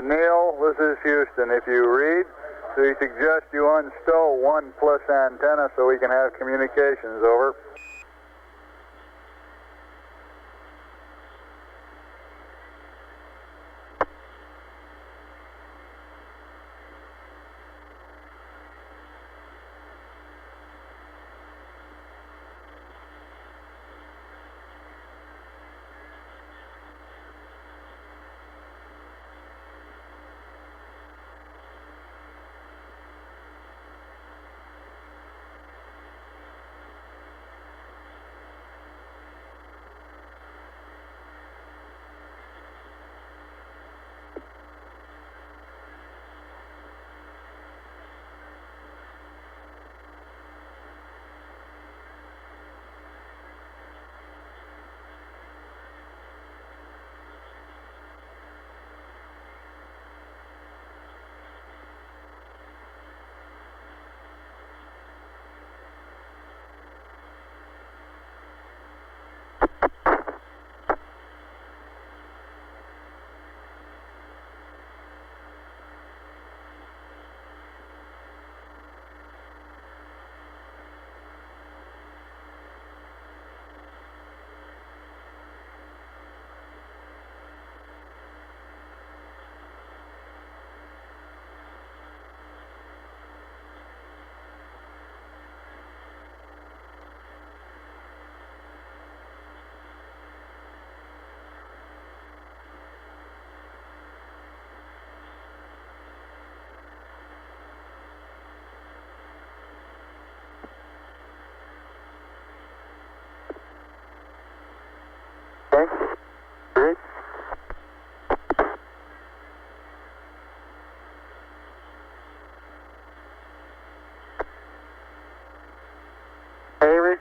Neil, this is Houston. If you read, we suggest you unstow 1+ antenna so we can have communications, over.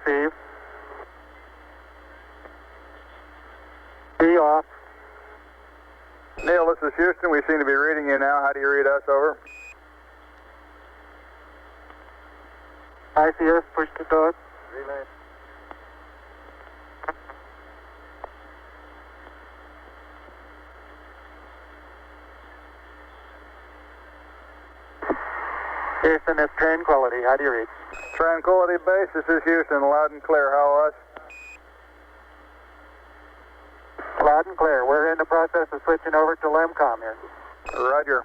Receive. B off. Neil, this is Houston. We seem to be reading you now. How do you read us, over? ICS, push to talk. Relay. Houston, it's Tranquility. How do you read? Tranquility Base, this is Houston. Loud and clear. How us? Loud and clear. We're in the process of switching over to LEMCOM here. Roger.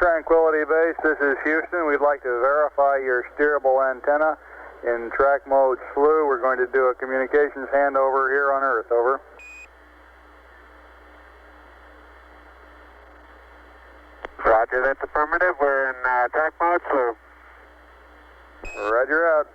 Tranquility Base, this is Houston. We'd like to verify your steerable antenna in track mode slew. We're going to do a communications handover here on Earth, over. Roger, that's affirmative. We're in track mode, so. Roger out.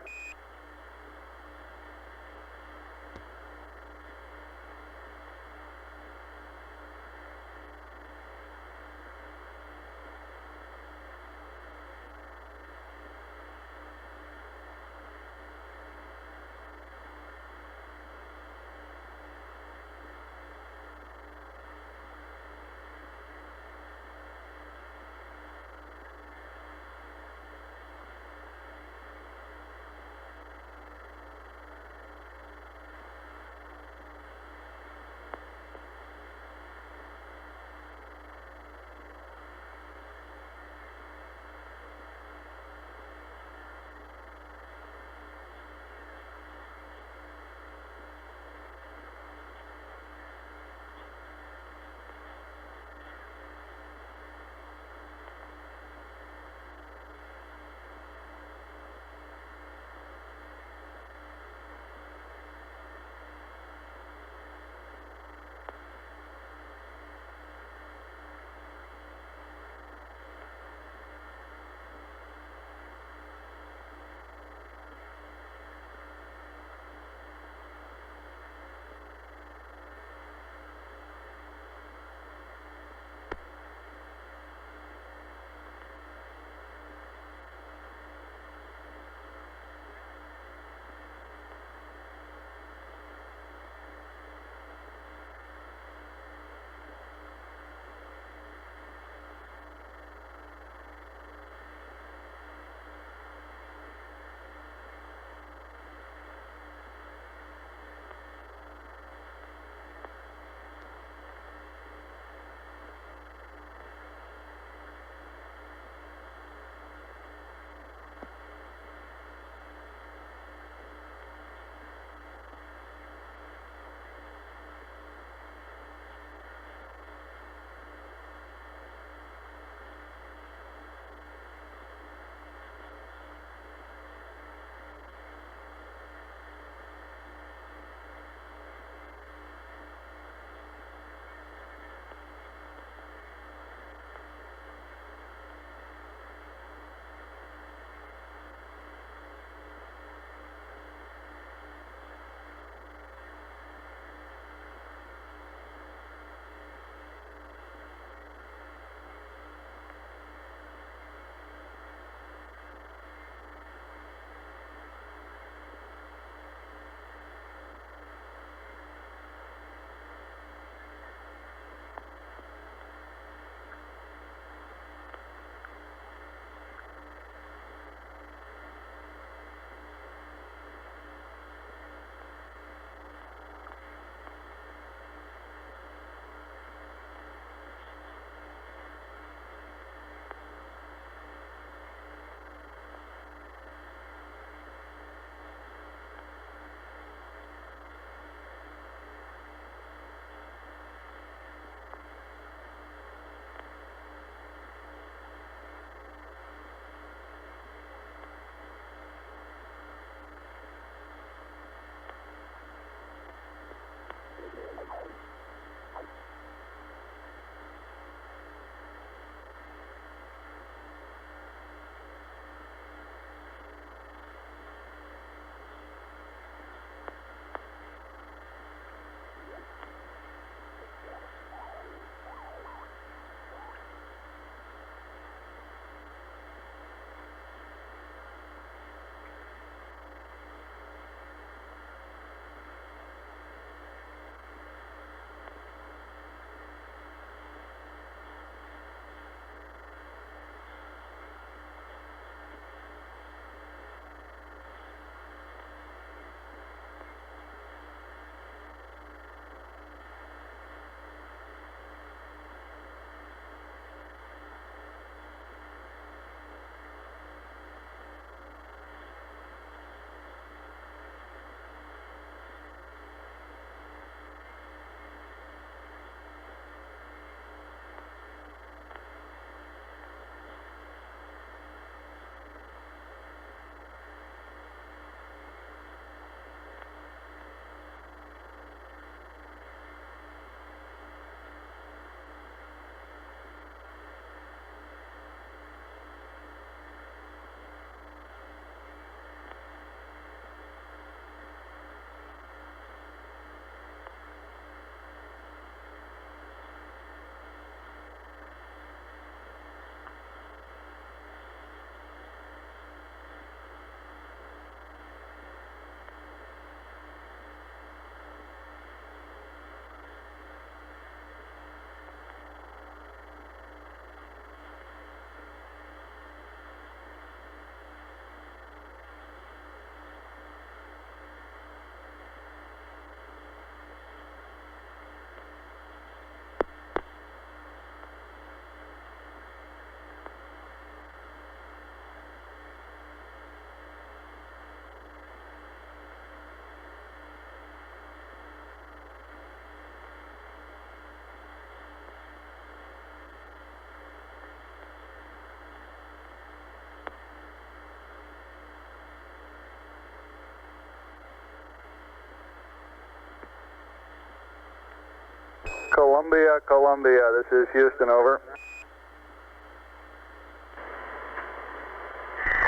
Columbia, this is Houston, over.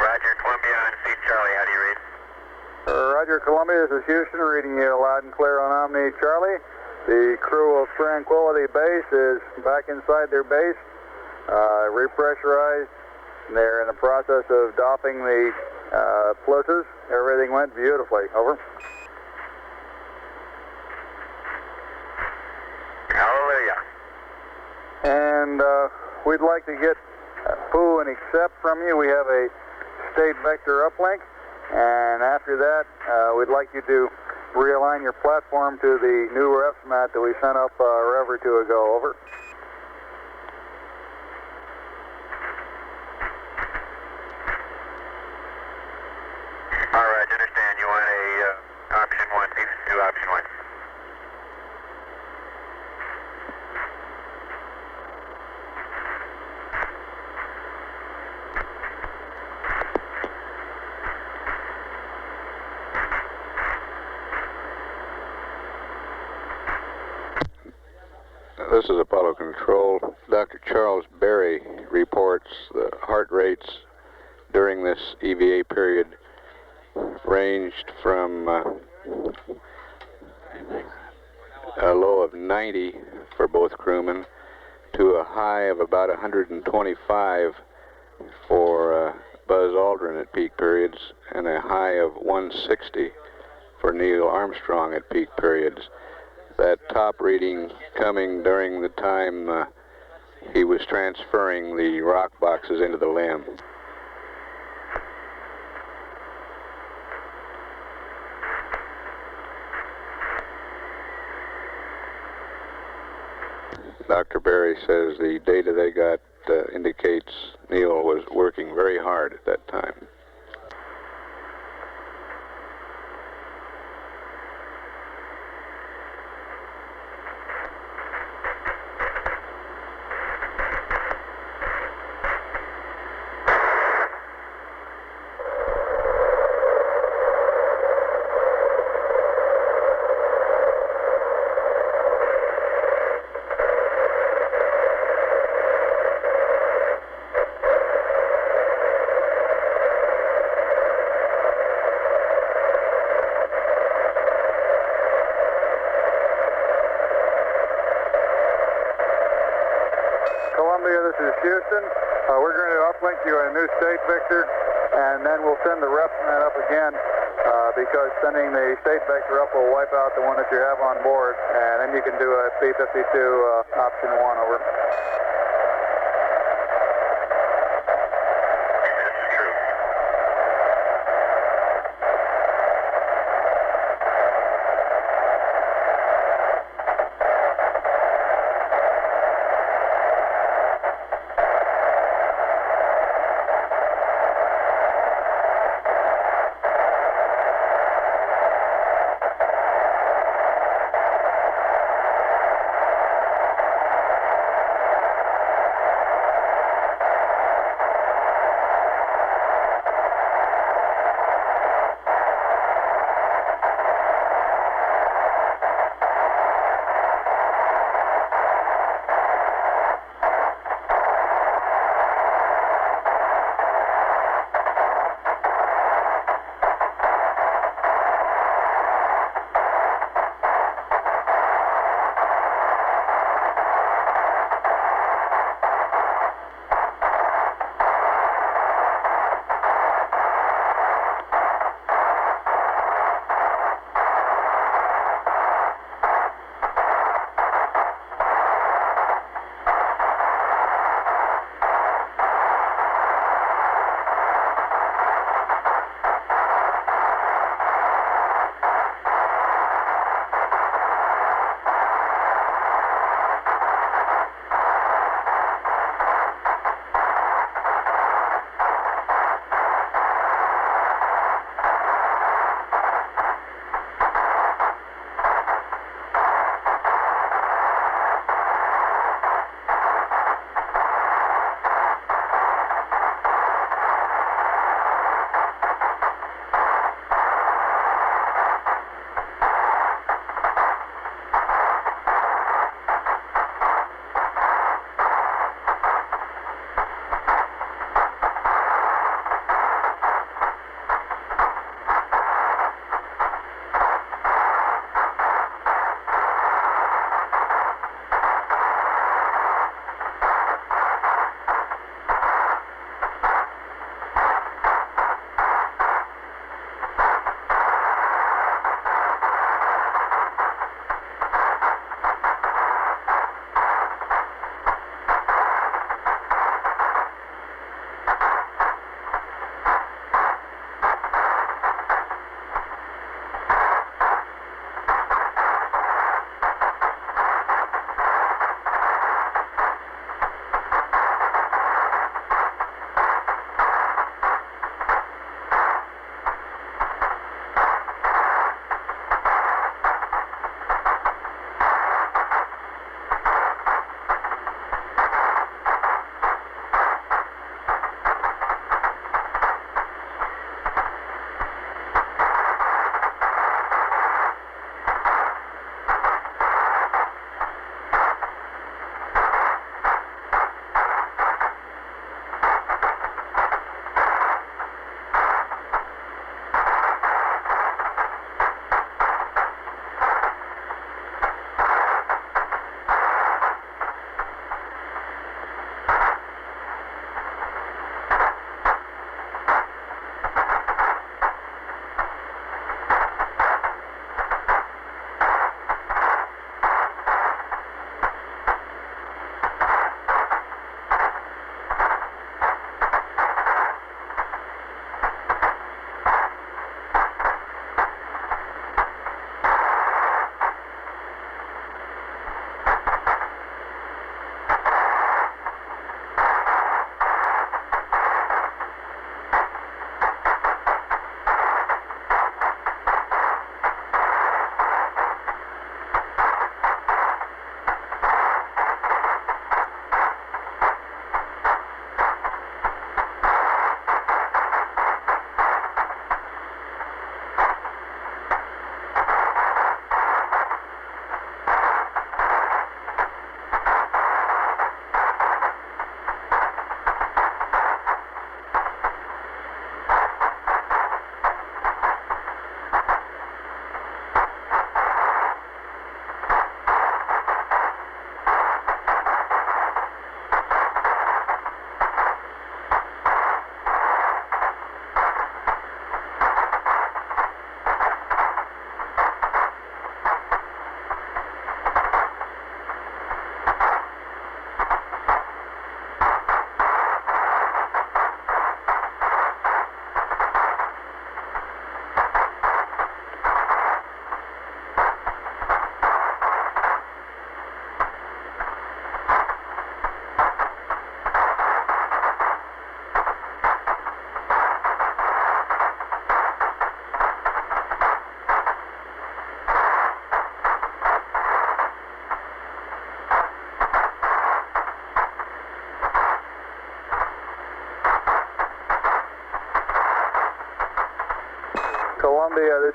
Roger, Columbia on Seat Charlie, how do you read? Roger, Columbia, this is Houston, reading you loud and clear on Omni Charlie. The crew of Tranquility Base is back inside their base, repressurized. They're in the process of doffing the plusses. Everything went beautifully, over. Hallelujah. And we'd like to get Pooh and accept from you. We have a state vector uplink, and after that, we'd like you to realign your platform to the new refs mat that we sent up a rev or two ago, over. All right, understand. You want a option 1, Houston 2, option 1. This is Apollo Control. Dr. Charles Berry reports the heart rates during this EVA period ranged from a low of 90 for both crewmen to a high of about 125 for Buzz Aldrin at peak periods, and a high of 160 for Neil Armstrong at peak periods. That top reading coming during the time he was transferring the rock boxes into the LEM. Dr. Berry says the data they got indicates Neil was working very hard at that time. This is Houston. We're going to uplink you a new state vector, and then we'll send the refs mat up again because sending the state vector up will wipe out the one that you have on board, and then you can do a P-52 option 1, over.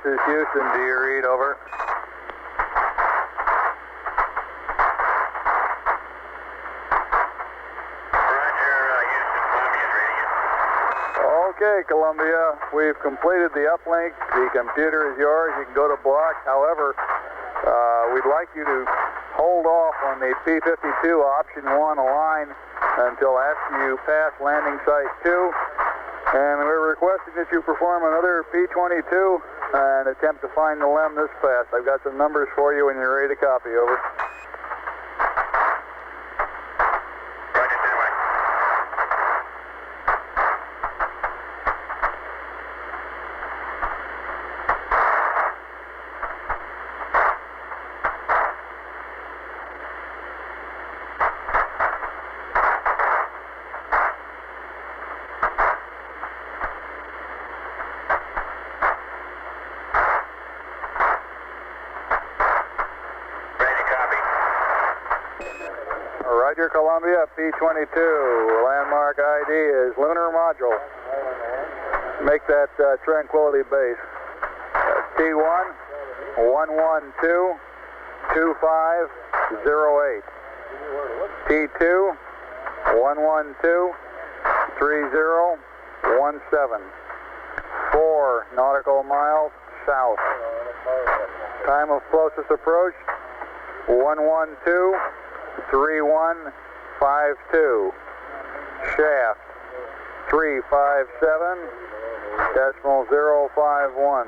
is Houston. Do you read? Over. Okay, Columbia, we've completed the uplink. The computer is yours. You can go to block. However, we'd like you to hold off on the P-52 option 1 align until after you pass landing site 2. And we're requesting that you perform another P-22 and attempt to find the LEM this fast. I've got some numbers for you when you're ready to copy. Over. Roger, Columbia, P-22. Landmark ID is Lunar Module. Make that Tranquility Base. T1 112 2508. T2 112 3017. 4 nautical miles south. Time of closest approach 112 3152. Shaft 357.051.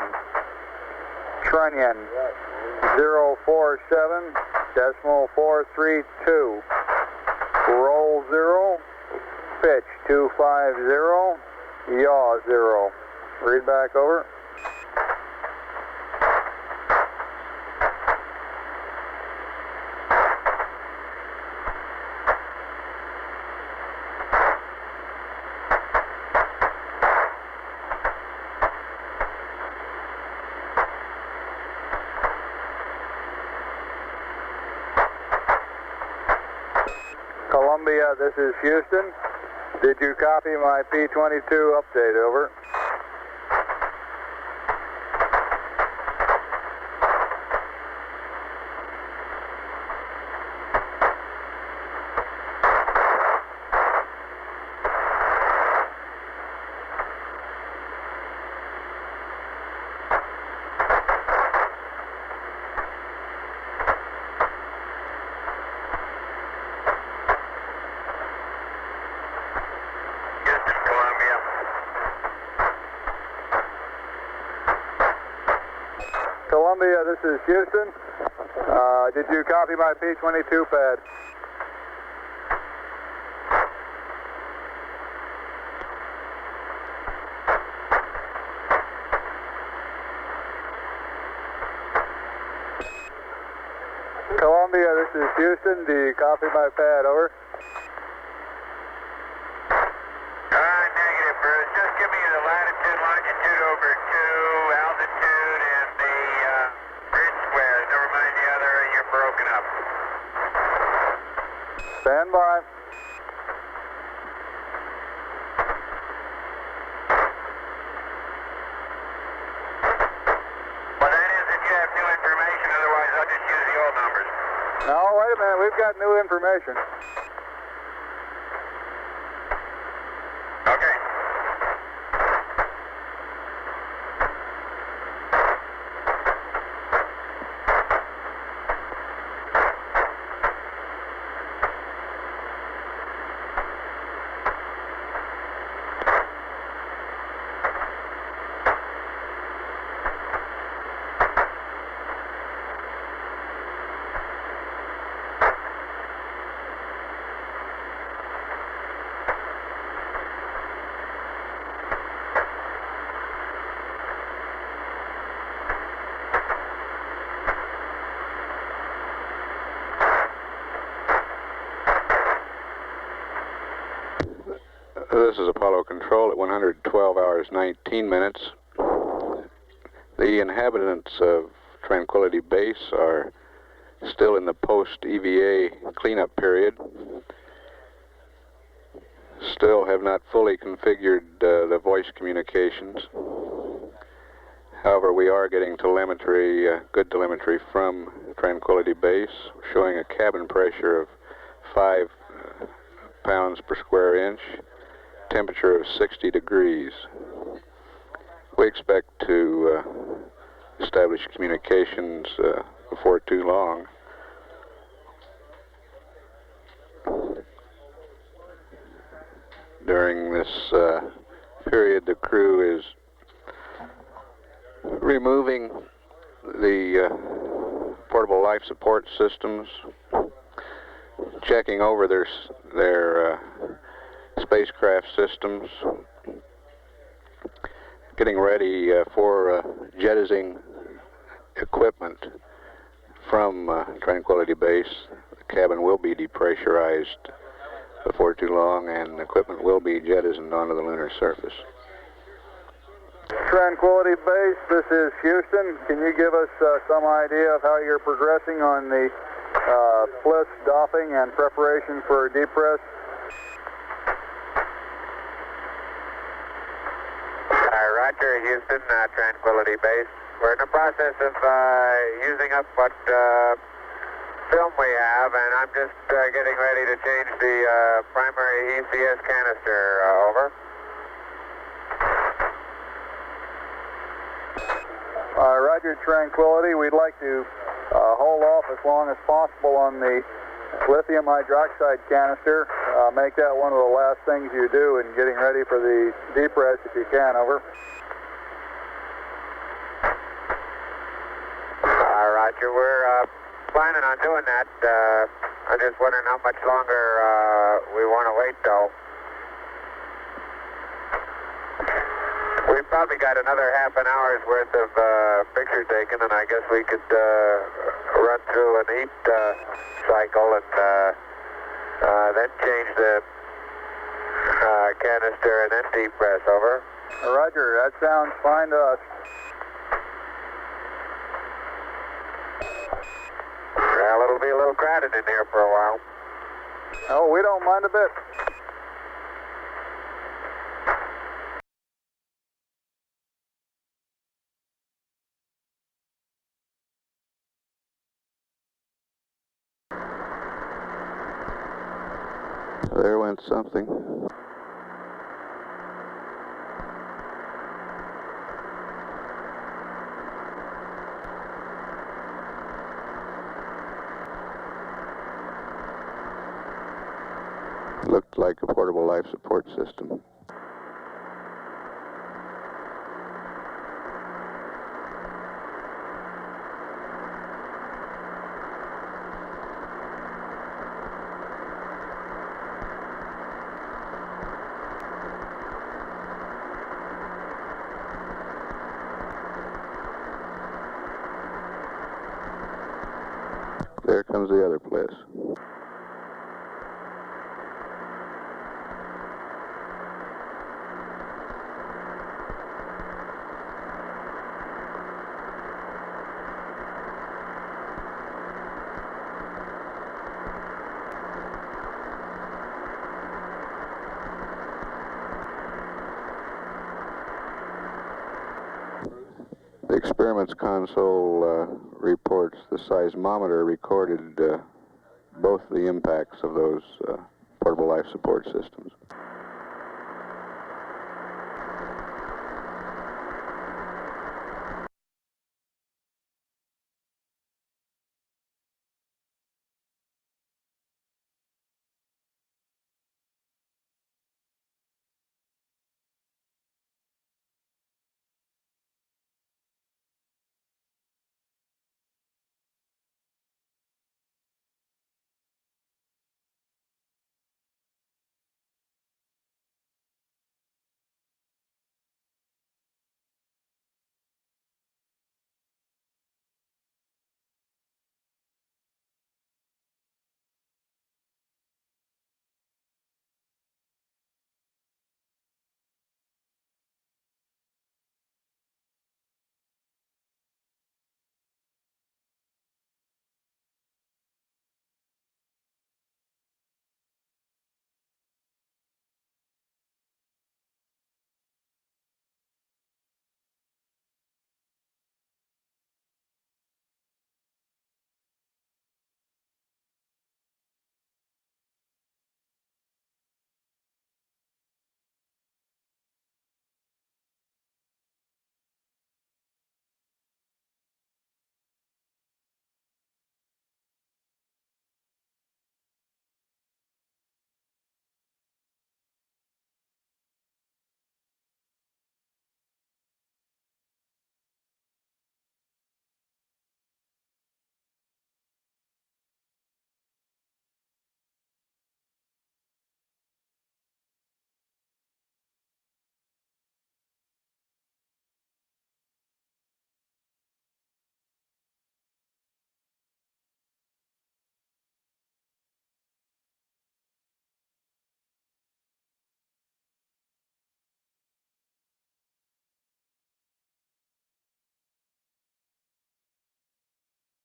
Trunnion 047.432. Roll 0. Pitch 250. Yaw 0. Read back. Over. Columbia, this is Houston. Did you copy my P-22 update? Over. Columbia, this is Houston. Did you copy my P-22 pad? Columbia, this is Houston. Do you copy my pad? Over. Negative, Bruce. Just give me the latitude, longitude over 2, altitude, and the grid squares. Never mind the other, you're broken up. Stand by. Well, that is if you have new information. Otherwise, I'll just use the old numbers. No, wait a minute. We've got new information. Okay. This is Apollo Control at 112 hours 19 minutes. The inhabitants of Tranquility Base are still in the post-EVA cleanup period. Still have not fully configured the voice communications. However, we are getting telemetry, good telemetry from Tranquility Base, showing a cabin pressure of 5 pounds per square inch, temperature of 60 degrees. We expect to establish communications before too long. During this period, the crew is removing the portable life support systems, checking over their spacecraft systems, getting ready for jettisoning equipment from Tranquility Base. The cabin will be depressurized before too long, and equipment will be jettisoned onto the lunar surface. Tranquility Base, this is Houston. Can you give us some idea of how you're progressing on the bliss doffing and preparation for depress? Roger, Houston, Tranquility Base. We're in the process of using up what film we have, and I'm just getting ready to change the primary ECS canister over. Roger, Tranquility. We'd like to hold off as long as possible on the lithium hydroxide canister. Make that one of the last things you do in getting ready for the depress if you can, over. Roger, we're planning on doing that. I'm just wondering how much longer we want to wait, though. We've probably got another half an hour's worth of picture taken, and I guess we could run through an heat cycle and then change the canister and then depress, over. Roger, that sounds fine to us. Well, it'll be a little crowded in here for a while. Oh, we don't mind a bit. There went something. Looked like a portable life support system. There comes the other place. The experiments console reports the seismometer recorded both the impacts of those portable life support systems.